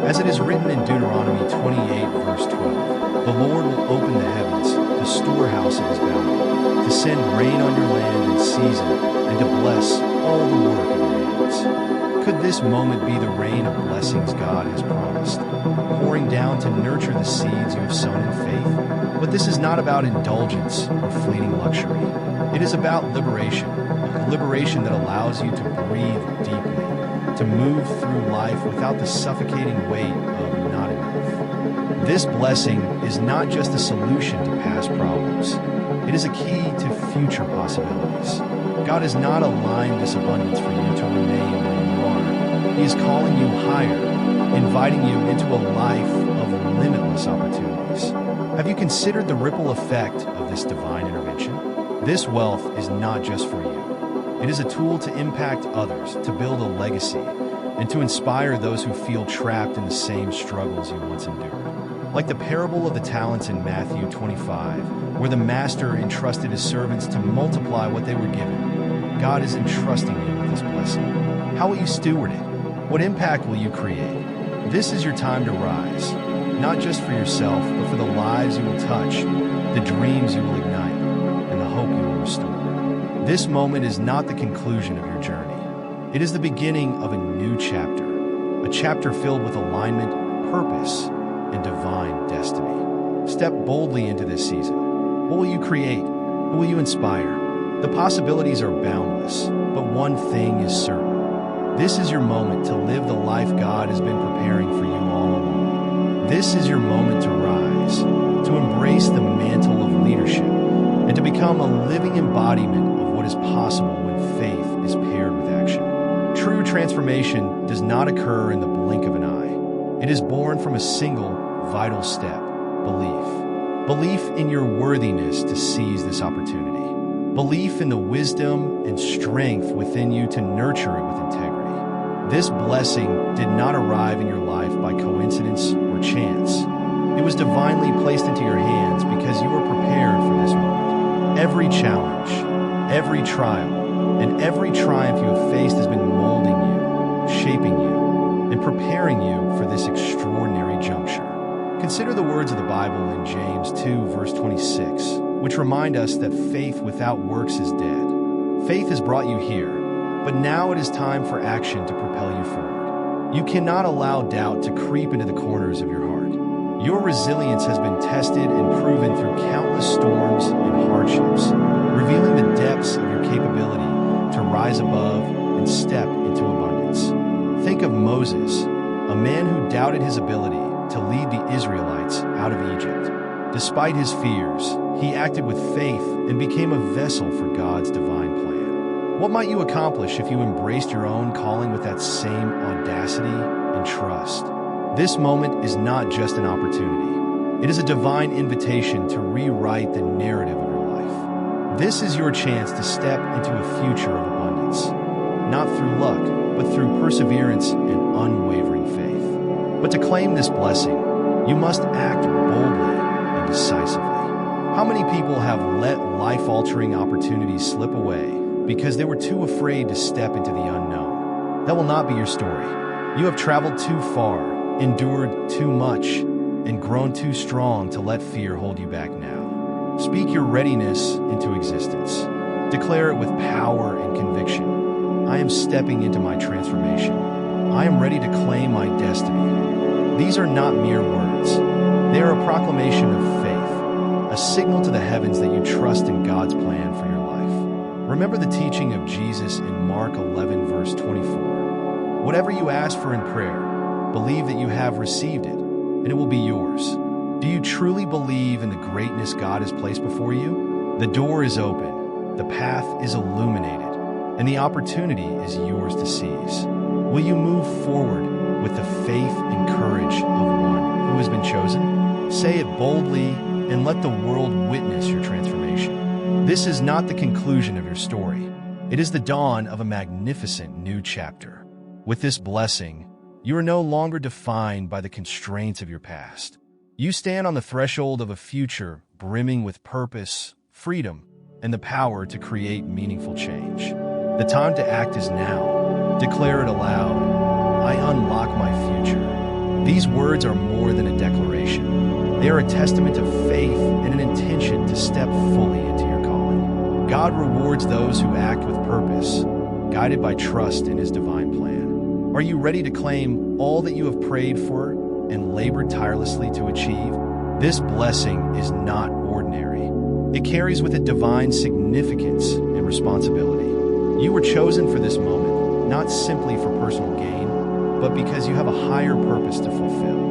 As it is written in Deuteronomy 28, verse 12, the Lord will open the heavens, the storehouse of his bounty, to send rain on your land in season and to bless all the work of your hands. Could this moment be the rain of blessings God has promised, pouring down to nurture the seeds you have sown in faith? But this is not about indulgence or fleeting luxury. It is about liberation, a liberation that allows you to breathe deeply, to move through life without the suffocating weight of not enough. This blessing is not just a solution to past problems. It is a key to future possibilities. God has not aligned this abundance for you to remain where you are. He is calling you higher, inviting you into a life of limitless opportunities. Have you considered the ripple effect of this divine intervention? This wealth is not just for you. It is a tool to impact others, to build a legacy, and to inspire those who feel trapped in the same struggles you once endured. Like the parable of the talents in Matthew 25, where the master entrusted his servants to multiply what they were given, God is entrusting you with this blessing. How will you steward it? What impact will you create? This is your time to rise, not just for yourself, but for the lives you will touch, the dreams you will ignite, and the hope you will restore. This moment is not the conclusion of your journey. It is the beginning of a new chapter, a chapter filled with alignment, purpose, and divine destiny. Step boldly into this season. What will you create? Who will you inspire? The possibilities are boundless, but one thing is certain. This is your moment to live the life God has been preparing for you all along. This is your moment to rise, to embrace the mantle of leadership, and to become a living embodiment of what is possible when faith is paired with action. True transformation does not occur in the blink of an eye. It is born from a single, vital step: belief. Belief in your worthiness to seize this opportunity. Belief in the wisdom and strength within you to nurture it with integrity. This blessing did not arrive in your life by coincidence or chance. It was divinely placed into your hands because you were prepared for this moment. Every challenge, every trial, and every triumph you have faced has been molding you, shaping you, and preparing you for this extraordinary juncture. Consider the words of the Bible in James 2, verse 26, which remind us that faith without works is dead. Faith has brought you here, but now it is time for action to propel you forward. You cannot allow doubt to creep into the corners of your heart. Your resilience has been tested and proven through countless storms and hardships, revealing the depths of your capability to rise above and step into abundance. Think of Moses, a man who doubted his ability to lead the Israelites out of Egypt. Despite his fears, he acted with faith and became a vessel for God's divine plan. What might you accomplish if you embraced your own calling with that same audacity and trust? This moment is not just an opportunity. It is a divine invitation to rewrite the narrative of your life. This is your chance to step into a future of abundance, not through luck, but through perseverance and unwavering faith. But to claim this blessing, you must act boldly and decisively. How many people have let life-altering opportunities slip away because they were too afraid to step into the unknown? That will not be your story. You have traveled too far, endured too much, and grown too strong to let fear hold you back now. Speak your readiness into existence. Declare it with power and conviction. I am stepping into my transformation. I am ready to claim my destiny. These are not mere words. They are a proclamation of faith, a signal to the heavens that you trust in God's plan for your life. Remember the teaching of Jesus in Mark 11, verse 24. Whatever you ask for in prayer, believe that you have received it, and it will be yours. Do you truly believe in the greatness God has placed before you? The door is open, the path is illuminated, and the opportunity is yours to seize. Will you move forward with the faith and courage of one who has been chosen? Say it boldly and let the world witness your transformation. This is not the conclusion of your story. It is the dawn of a magnificent new chapter. With this blessing, you are no longer defined by the constraints of your past. You stand on the threshold of a future brimming with purpose, freedom, and the power to create meaningful change. The time to act is now. Declare it aloud. I unlock my future. These words are more than a declaration. They are a testament of faith and an intention to step fully into your calling. God rewards those who act with purpose, guided by trust in His divine plan. Are you ready to claim all that you have prayed for and labored tirelessly to achieve? This blessing is not ordinary. It carries with it divine significance and responsibility. You were chosen for this moment, not simply for personal gain, but because you have a higher purpose to fulfill.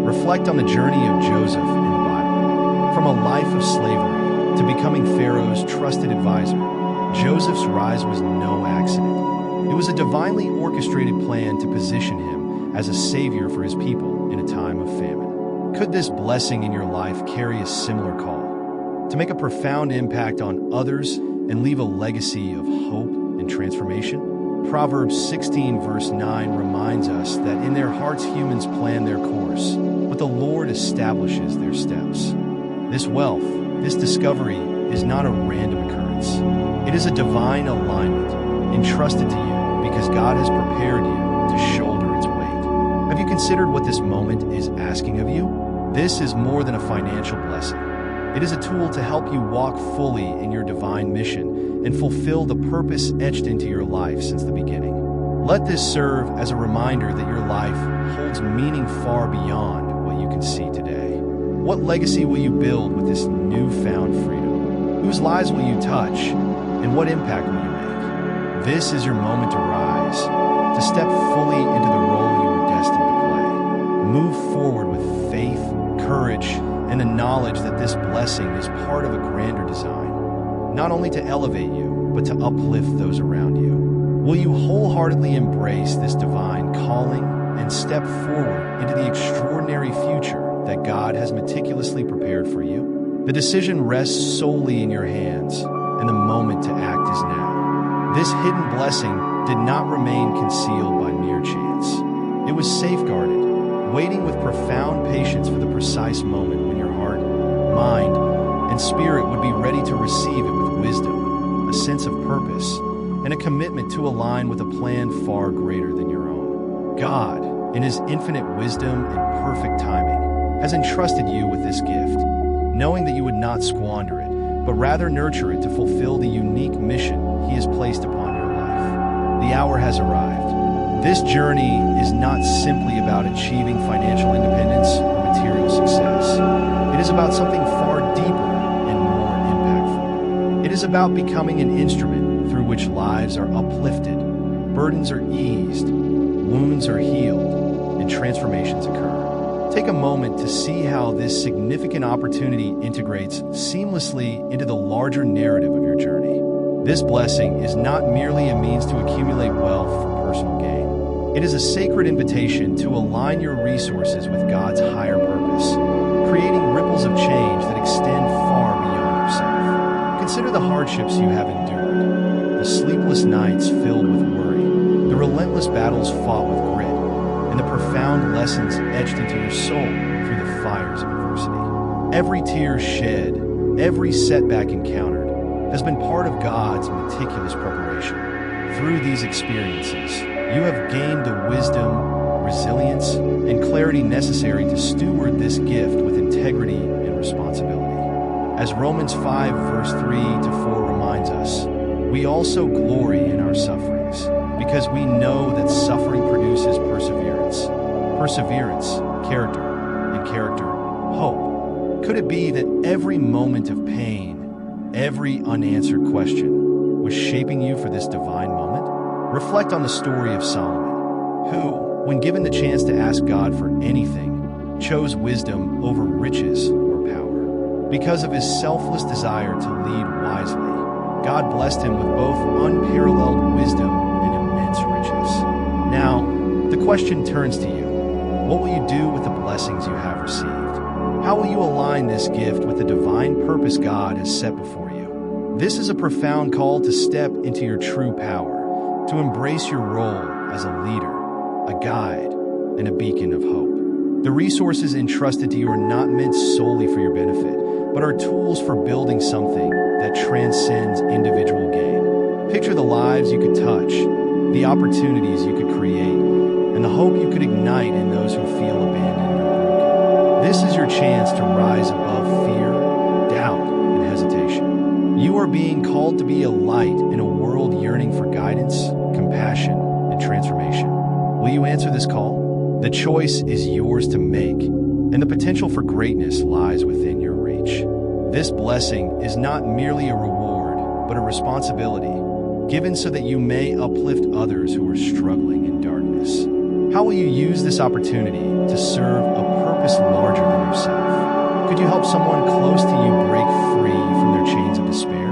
Reflect on the journey of Joseph in the Bible. From a life of slavery to becoming Pharaoh's trusted advisor, Joseph's rise was no accident. It was a divinely orchestrated plan to position him as a savior for his people in a time of famine. Could this blessing in your life carry a similar call? To make a profound impact on others and leave a legacy of hope and transformation? Proverbs 16 verse 9 reminds us that in their hearts humans plan their course, but the Lord establishes their steps. This wealth, this discovery, is not a random occurrence. It is a divine alignment entrusted to you because God has prepared you to shoulder its weight. Have you considered what this moment is asking of you? This is more than a financial blessing. It is a tool to help you walk fully in your divine mission and fulfill the purpose etched into your life since the beginning. Let this serve as a reminder that your life holds meaning far beyond what you can see today. What legacy will you build with this newfound freedom? Whose lives will you touch, and what impact will you make? This is your moment to rise, to step fully into the role you were destined to play. Move forward with faith, courage, and the knowledge that this blessing is part of a grander design, not only to elevate you, but to uplift those around you. Will you wholeheartedly embrace this divine calling and step forward into the extraordinary future that God has meticulously prepared for you? The decision rests solely in your hands, and the moment to act is now. This hidden blessing did not remain concealed by mere chance. It was safeguarded, waiting with profound patience for the precise moment when your heart, mind, and spirit would be ready to receive it with wisdom, a sense of purpose, and a commitment to align with a plan far greater than your own. God, in His infinite wisdom and perfect timing, has entrusted you with this gift, knowing that you would not squander it, but rather nurture it to fulfill the unique mission He has placed upon your life. The hour has arrived. This journey is not simply about achieving financial independence or material success. It is about something far deeper and more impactful. It is about becoming an instrument through which lives are uplifted, burdens are eased, wounds are healed, and transformations occur. Take a moment to see how this significant opportunity integrates seamlessly into the larger narrative of your journey. This blessing is not merely a means to accumulate wealth for personal gain. It is a sacred invitation to align your resources with God's higher purpose, creating ripples of change that extend far beyond yourself. Consider the hardships you have endured, the sleepless nights filled with worry, the relentless battles fought with grit, and the profound lessons etched into your soul through the fires of adversity. Every tear shed, every setback encountered, has been part of God's meticulous preparation. Through these experiences, you have gained the wisdom, resilience, and clarity necessary to steward this gift with integrity and responsibility. As Romans 5 verse 3 to 4 reminds us, we also glory in our sufferings, because we know that suffering produces perseverance, character, and character, hope. Could it be that every moment of pain, every unanswered question, was shaping you for this divine moment? Reflect on the story of Solomon, who, when given the chance to ask God for anything, chose wisdom over riches or power. Because of his selfless desire to lead wisely, God blessed him with both unparalleled wisdom and immense riches. Now, the question turns to you. What will you do with the blessings you have received? How will you align this gift with the divine purpose God has set before you? This is a profound call to step into your true power, to embrace your role as a leader, a guide, and a beacon of hope. The resources entrusted to you are not meant solely for your benefit, but are tools for building something that transcends individual gain. Picture the lives you could touch, the opportunities you could create, and the hope you could ignite in those who feel abandoned or broken. This is your chance to rise above fear, doubt, and hesitation. You are being called to be a light in a world yearning for guidance, compassion, and transformation. Will you answer this call? The choice is yours to make, and the potential for greatness lies within your reach. This blessing is not merely a reward, but a responsibility, given so that you may uplift others who are struggling in darkness. How will you use this opportunity to serve a purpose larger than yourself? Could you help someone close to you break free from their chains of despair?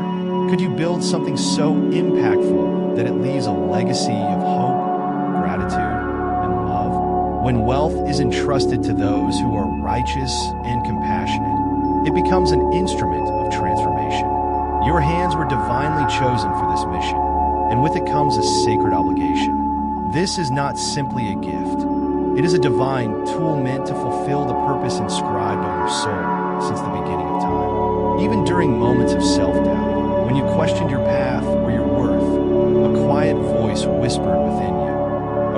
Could you build something so impactful that it leaves a legacy of hope, gratitude, and love? When wealth is entrusted to those who are righteous and compassionate, it becomes an instrument of transformation. Your hands were divinely chosen for this mission, and with it comes a sacred obligation. This is not simply a gift. It is a divine tool meant to fulfill the purpose inscribed on your soul since the beginning of time. Even during moments of self-doubt, when you questioned your path or your worth, a quiet voice whispered within you,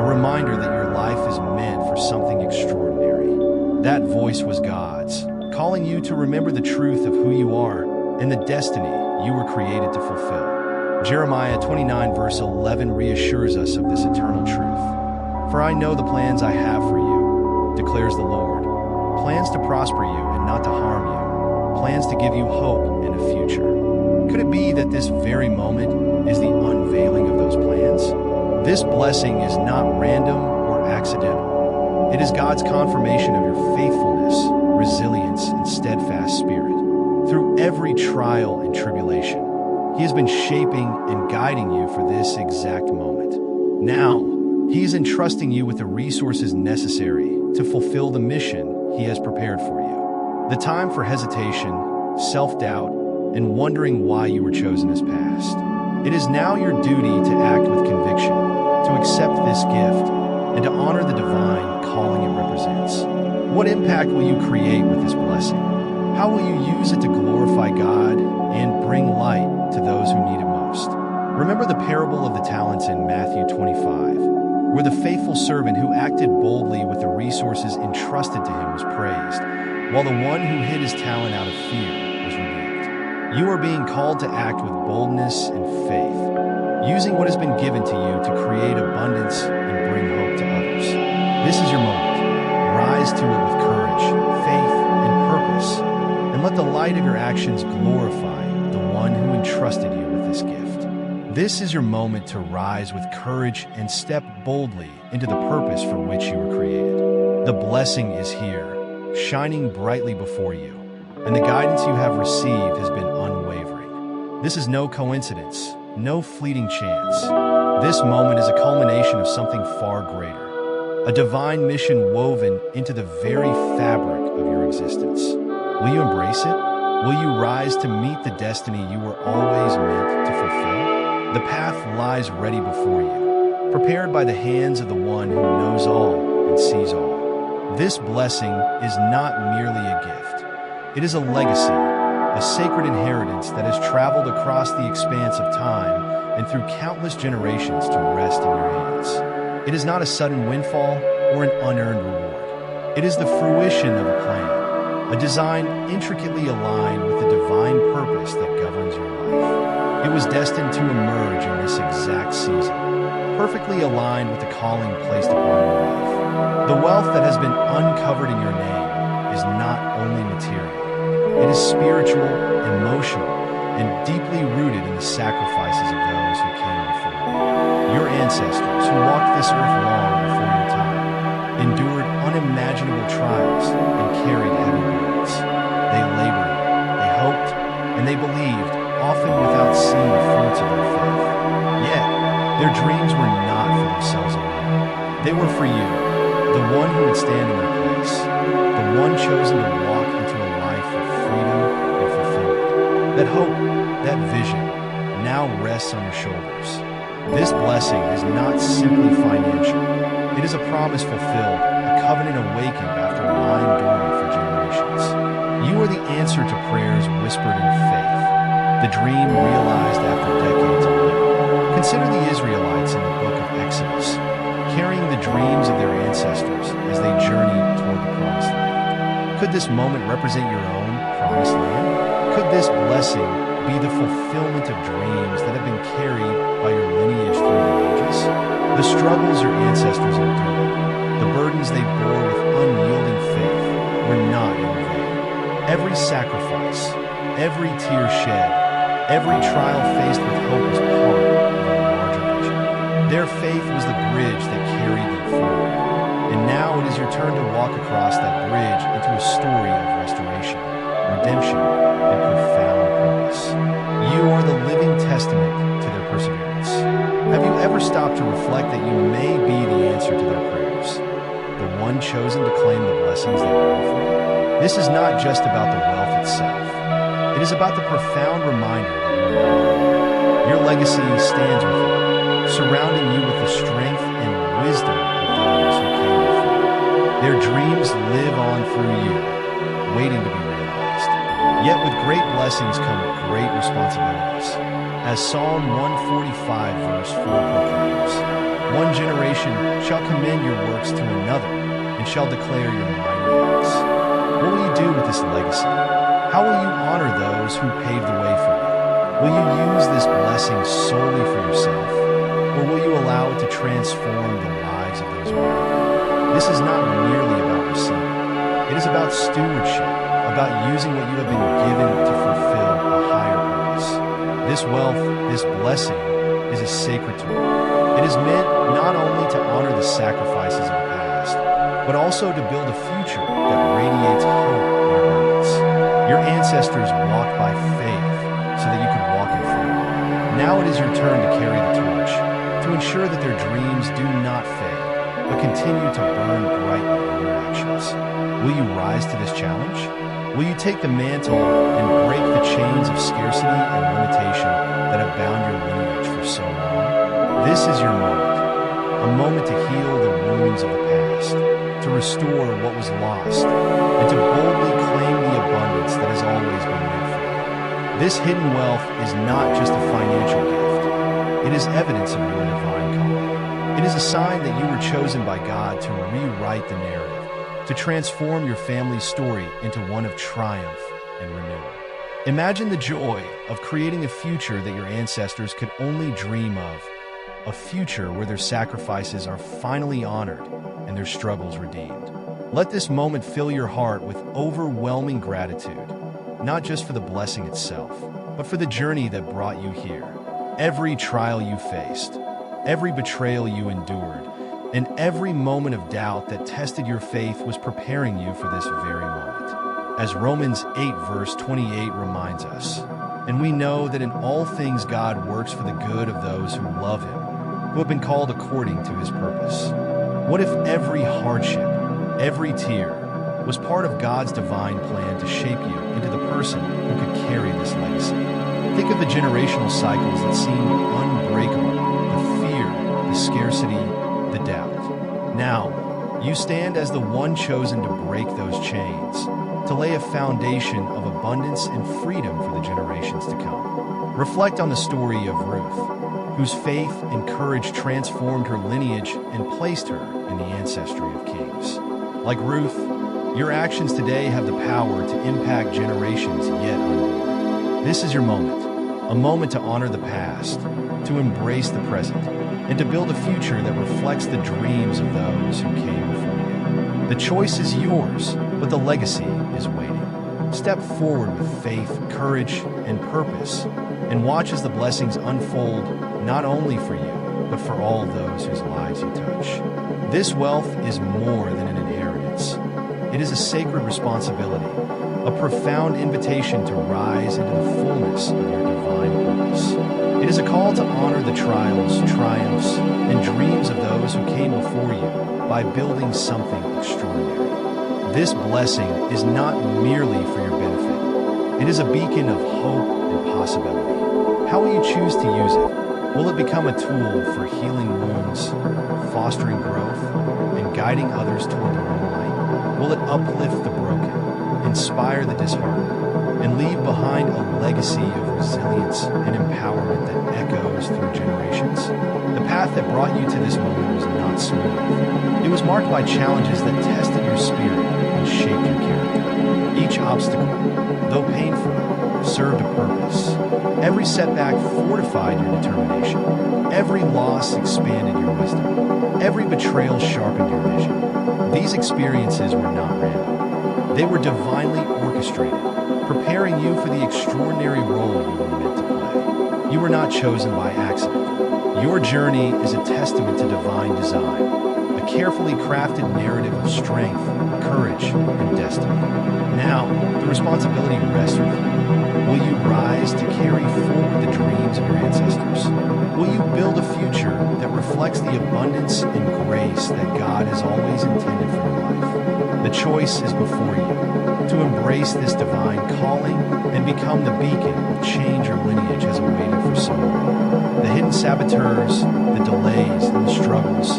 a reminder that your life is meant for something extraordinary. That voice was God's, calling you to remember the truth of who you are and the destiny you were created to fulfill. Jeremiah 29 verse 11 reassures us of this eternal truth. For I know the plans I have for you, declares the Lord, plans to prosper you and not to harm you, plans to give you hope and a future. Could it be that this very moment is the unveiling of those plans? This blessing is not random or accidental. It is God's confirmation of your faithfulness, resilience, and steadfast spirit. Through every trial and tribulation, He has been shaping and guiding you for this exact moment. Now, He is entrusting you with the resources necessary to fulfill the mission He has prepared for you. The time for hesitation, self-doubt, and wondering why you were chosen has passed. It is now your duty to act with conviction, to accept this gift, and to honor the divine calling it represents. What impact will you create with this blessing? How will you use it to glorify God and bring light to those who need it most? Remember the parable of the talents in Matthew 25, where the faithful servant who acted boldly with the resources entrusted to him was praised, while the one who hid his talent out of fear was rebuked. You are being called to act with boldness and faith, using what has been given to you to create abundance and bring hope to others. This is your moment. Rise to it with courage, faith, and purpose, and let the light of your actions glorify the one who entrusted you with this gift. This is your moment to rise with courage and step boldly into the purpose for which you were created. The blessing is here, shining brightly before you, and the guidance you have received has been unwavering. This is no coincidence, no fleeting chance. This moment is a culmination of something far greater, a divine mission woven into the very fabric of your existence. Will you embrace it? Will you rise to meet the destiny you were always meant to fulfill? The path lies ready before you, prepared by the hands of the one who knows all and sees all. This blessing is not merely a gift. It is a legacy, a sacred inheritance that has traveled across the expanse of time and through countless generations to rest in your hands. It is not a sudden windfall or an unearned reward. It is the fruition of a plan, a design intricately aligned with the divine purpose that governs your life. It was destined to emerge in this exact season, perfectly aligned with the calling placed upon your life. The wealth that has been uncovered in your name is not only material, it is spiritual, emotional, and deeply rooted in the sacrifices of those who came before you. Your ancestors, who walked this earth long before your time, endured unimaginable trials and carried heavy burdens. They labored, they hoped, and they believed, often without seeing the fruits of their faith. Yet, their dreams were not for themselves alone. They were for you, the one who would stand in their place, the one chosen to walk into a life of freedom and fulfillment. That hope, that vision, now rests on your shoulders. This blessing is not simply financial. It is a promise fulfilled, a covenant awakened after lying dormant for generations. You are the answer to prayers whispered in faith, the dream realized after decades of waiting. Consider the Israelites in the book of Exodus, carrying the dreams of their ancestors as they journeyed toward the Promised Land. Could this moment represent your own Promised Land? Could this blessing be the fulfillment of dreams that have been carried by your lineage through the ages? The struggles your ancestors endured, the burdens they bore with unyielding faith, were not in vain. Every sacrifice, every tear shed, every trial faced with hope was part of a larger vision. Their faith was the bridge that carried them forward. And now it is your turn to walk across that bridge into a story of restoration, redemption, and profound purpose. You are the living testament to their perseverance. Have you ever stopped to reflect that you may be the answer to their prayers, the one chosen to claim the blessings they long for? This is not just about the wealth itself. It is about the profound reminder that you are not. Your legacy stands with you, surrounding you with the strength and wisdom of those who came before. Their dreams live on through you, waiting to be realized. Yet with great blessings come great responsibilities. As Psalm 145 verse 4 proclaims, one generation shall commend your works to another and shall declare your mighty acts. What will you do with this legacy? How will you honor those who paved the way for you? Will you use this blessing solely for yourself, or will you allow it to transform the lives of those around you? This is not merely about receiving. It is about stewardship, about using what you have been given to fulfill a higher purpose. This wealth, this blessing, is a sacred tool. It is meant not only to honor the sacrifices of the past, but also to build a future that radiates hope and abundance. Your ancestors walked by faith so that you could walk in freedom. Now it is your turn to carry the torch, to ensure that their dreams do not fade, but continue to burn brightly in your actions. Will you rise to this challenge? Will you take the mantle and break the chains of scarcity and limitation that have bound your lineage for so long? This is your moment, a moment to heal the wounds of the past, to restore what was lost, and to boldly claim the abundance that has always been meant for you. This hidden wealth is not just a financial gift. It is evidence of your divine calling. It is a sign that you were chosen by God to rewrite the narrative, to transform your family's story into one of triumph and renewal. Imagine the joy of creating a future that your ancestors could only dream of, a future where their sacrifices are finally honored and their struggles redeemed. Let this moment fill your heart with overwhelming gratitude, not just for the blessing itself, but for the journey that brought you here. Every trial you faced, every betrayal you endured, and every moment of doubt that tested your faith was preparing you for this very moment. As Romans 8 verse 28 reminds us, and we know that in all things God works for the good of those who love Him, who have been called according to His purpose. What if every hardship, every tear, was part of God's divine plan to shape you into the person who could carry this legacy? Think of the generational cycles that seemed unbreakable, the fear, the scarcity, the doubt. Now, you stand as the one chosen to break those chains, to lay a foundation of abundance and freedom for the generations to come. Reflect on the story of Ruth, whose faith and courage transformed her lineage and placed her in the ancestry of kings. Like Ruth, your actions today have the power to impact generations yet unborn. This is your moment, a moment to honor the past, to embrace the present, and to build a future that reflects the dreams of those who came before you. The choice is yours, but the legacy is waiting. Step forward with faith, courage, and purpose, and watch as the blessings unfold not only for you, but for all those whose lives you touch. This wealth is more than an inheritance. It is a sacred responsibility, a profound invitation to rise into the fullness of your divine purpose. It is a call to honor the trials, triumphs, and dreams of those who came before you by building something extraordinary. This blessing is not merely for your benefit. It is a beacon of hope and possibility. How will you choose to use it? Will it become a tool for healing wounds, fostering growth, and guiding others toward their own light? Will it uplift the broken, inspire the disheartened, and leave behind a legacy of resilience and empowerment that echoes through generations? The path that brought you to this moment was not smooth. It was marked by challenges that tested your spirit and shaped your character. Each obstacle, though painful, served a purpose. Every setback fortified your determination. Every loss expanded your wisdom. Every betrayal sharpened your vision. These experiences were not random. They were divinely orchestrated, preparing you for the extraordinary role you were meant to play. You were not chosen by accident. Your journey is a testament to divine design, a carefully crafted narrative of strength, courage, and destiny. Now, the responsibility rests with you. Will you rise to carry forward the dreams of your ancestors? Will you build a future that reflects the abundance and grace that God has always intended for your life? The choice is before you, to embrace this divine calling and become the beacon of change your lineage has awaited for so long. The hidden saboteurs, the delays, and the struggles,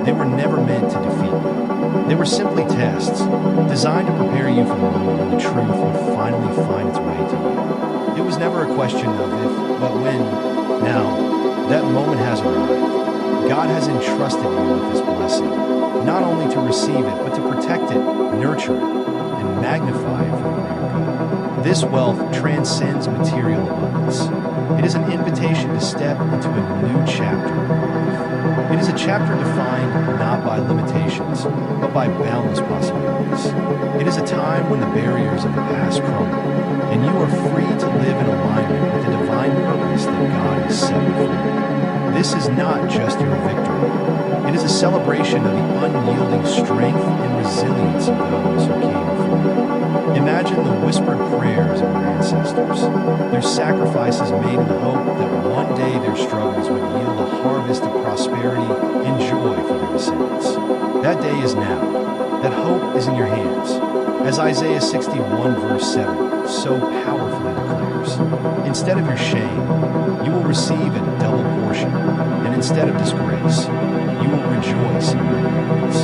they were never meant to defeat you. They were simply tests, designed to prepare you for the moment when the truth would finally find its way to you. It was never a question of if, but when. Now, that moment has arrived. God has entrusted you with this blessing, not only to receive it, but to protect it, nurture it, and magnify it for the greater good. This wealth transcends material abundance. It is an invitation to step into a new chapter of life. It is a chapter defined not by limitations, but by boundless possibilities. It is a time when the barriers of the past crumble, and you are free to live in alignment with the divine purpose that God has set before you. This is not just your victory. It is a celebration of the unyielding strength and resilience of those who came before you. Imagine the whispered prayers of your ancestors, their sacrifices made in the hope that one day their struggles would yield a harvest of prosperity and joy for their descendants. That day is now. That hope is in your hands. As Isaiah 61 verse 7 so powerfully declares, instead of your shame, you will receive a double portion, and instead of disgrace, you will rejoice in your inheritance.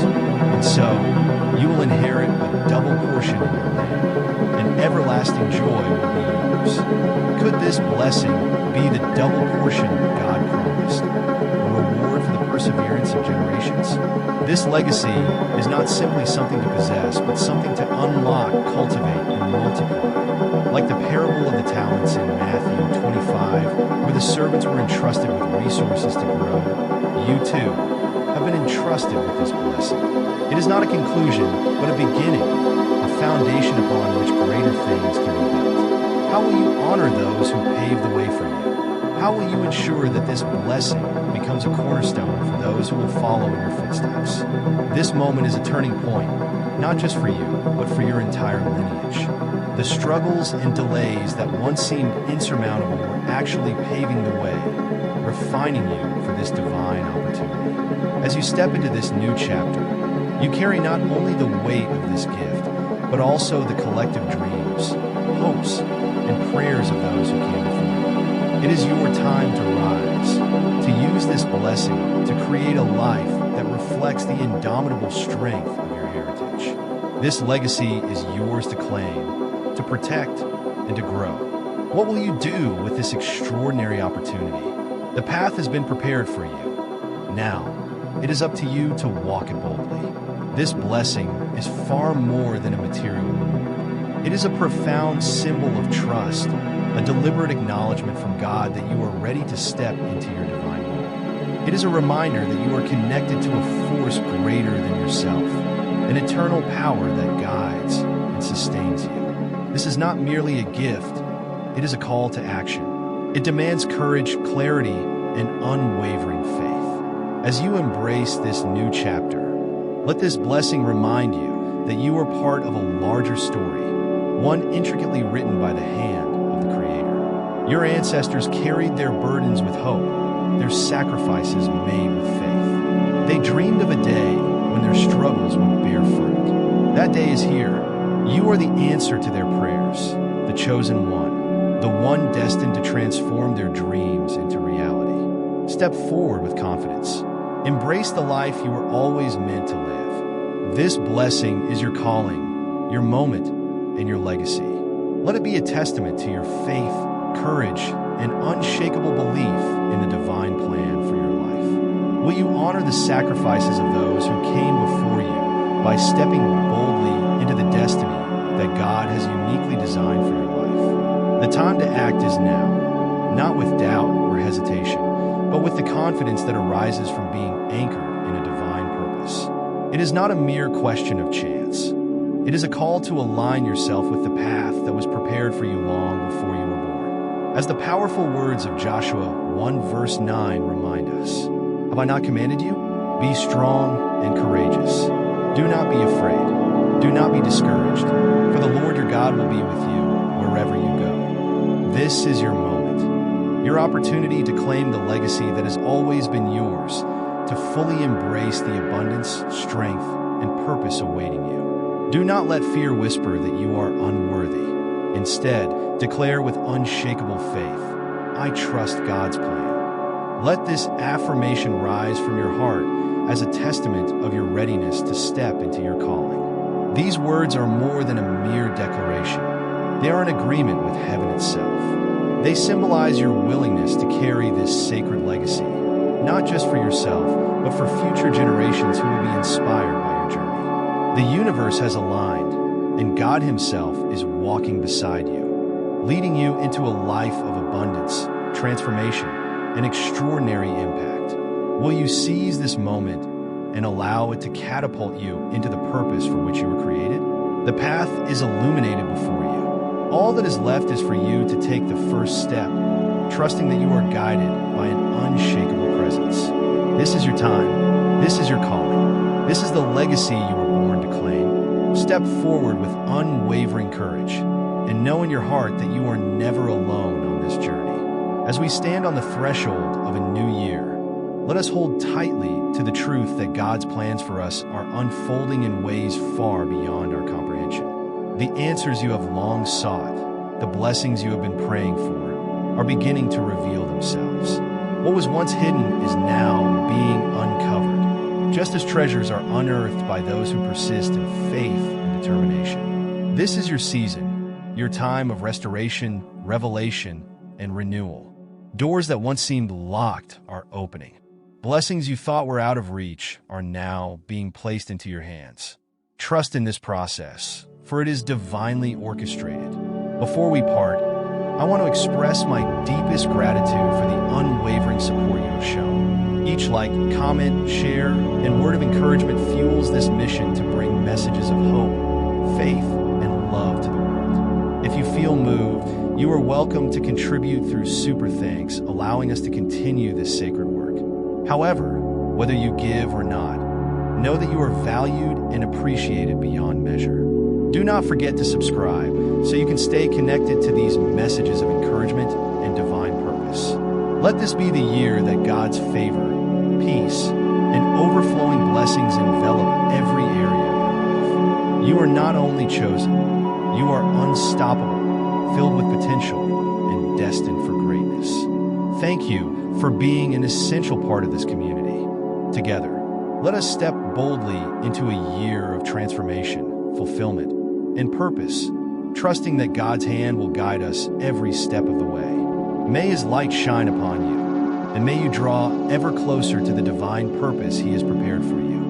And so, you will inherit a double portion in your land, and everlasting joy will be yours. Could this blessing be the double portion God promised, a reward for the perseverance of generations? This legacy is not simply something to possess, but something to unlock, cultivate, and multiply. Like the parable of the talents in Matthew 25, where the servants were entrusted with resources to grow, you too have been entrusted with this blessing. It is not a conclusion, but a beginning, a foundation upon which greater things can be built. How will you honor those who paved the way for you? How will you ensure that this blessing becomes a cornerstone for those who will follow in your footsteps? This moment is a turning point, not just for you, but for your entire lineage. The struggles and delays that once seemed insurmountable were actually paving the way, refining you for this divine opportunity. As you step into this new chapter, you carry not only the weight of this gift, but also the collective dreams, hopes, and prayers of those who came before you. It is your time to rise, to use this blessing to create a life that reflects the indomitable strength of your heritage. This legacy is yours to claim, to protect, and to grow. What will you do with this extraordinary opportunity? The path has been prepared for you. Now, it is up to you to walk it boldly. This blessing is far more than a material reward. It is a profound symbol of trust, a deliberate acknowledgement from God that you are ready to step into your divine role. It is a reminder that you are connected to a force greater than yourself, an eternal power that guides and sustains you. This is not merely a gift, it is a call to action. It demands courage, clarity, and unwavering faith. As you embrace this new chapter, let this blessing remind you that you are part of a larger story, one intricately written by the hand of the Creator. Your ancestors carried their burdens with hope, their sacrifices made with faith. They dreamed of a day when their struggles would bear fruit. That day is here. You are the answer to their prayers, the chosen one, the one destined to transform their dreams into reality. Step forward with confidence. Embrace the life you were always meant to live. This blessing is your calling, your moment, and your legacy. Let it be a testament to your faith, courage, and unshakable belief in the divine plan for your life. Will you honor the sacrifices of those who came before you by stepping boldly into the destiny that God has uniquely designed for your life? The time to act is now, not with doubt or hesitation, but with the confidence that arises from being anchored in a divine purpose. It is not a mere question of chance. It is a call to align yourself with the path that was prepared for you long before you were born. As the powerful words of Joshua 1 verse 9 remind us, "Have I not commanded you? Be strong and courageous. Do not be afraid. Do not be discouraged, for the Lord your God will be with you wherever you go." This is your moment, your opportunity to claim the legacy that has always been yours, to fully embrace the abundance, strength, and purpose awaiting you. Do not let fear whisper that you are unworthy. Instead, declare with unshakable faith, "I trust God's plan." Let this affirmation rise from your heart as a testament of your readiness to step into your calling. These words are more than a mere declaration. They are an agreement with heaven itself. They symbolize your willingness to carry this sacred legacy, not just for yourself, but for future generations who will be inspired by your journey. The universe has aligned, and God Himself is walking beside you, leading you into a life of abundance, transformation, and extraordinary impact. Will you seize this moment and allow it to catapult you into the purpose for which you were created? The path is illuminated before you. All that is left is for you to take the first step, trusting that you are guided by an unshakable presence. This is your time. This is your calling. This is the legacy you were born to claim. Step forward with unwavering courage and know in your heart that you are never alone on this journey. As we stand on the threshold of a new year, let us hold tightly to the truth that God's plans for us are unfolding in ways far beyond our comprehension. The answers you have long sought, the blessings you have been praying for, are beginning to reveal themselves. What was once hidden is now being uncovered, just as treasures are unearthed by those who persist in faith and determination. This is your season, your time of restoration, revelation, and renewal. Doors that once seemed locked are opening. Blessings you thought were out of reach are now being placed into your hands. Trust in this process, for it is divinely orchestrated. Before we part, I want to express my deepest gratitude for the unwavering support you have shown. Each like, comment, share, and word of encouragement fuels this mission to bring messages of hope, faith, and love to the world. If you feel moved, you are welcome to contribute through Super Thanks, allowing us to continue this sacred work. However, whether you give or not, know that you are valued and appreciated beyond measure. Do not forget to subscribe so you can stay connected to these messages of encouragement and divine purpose. Let this be the year that God's favor, peace, and overflowing blessings envelop every area of your life. You are not only chosen, you are unstoppable, filled with potential, and destined for greatness. Thank you for being an essential part of this community. Together, let us step boldly into a year of transformation, fulfillment, and purpose, trusting that God's hand will guide us every step of the way. May His light shine upon you, and may you draw ever closer to the divine purpose He has prepared for you.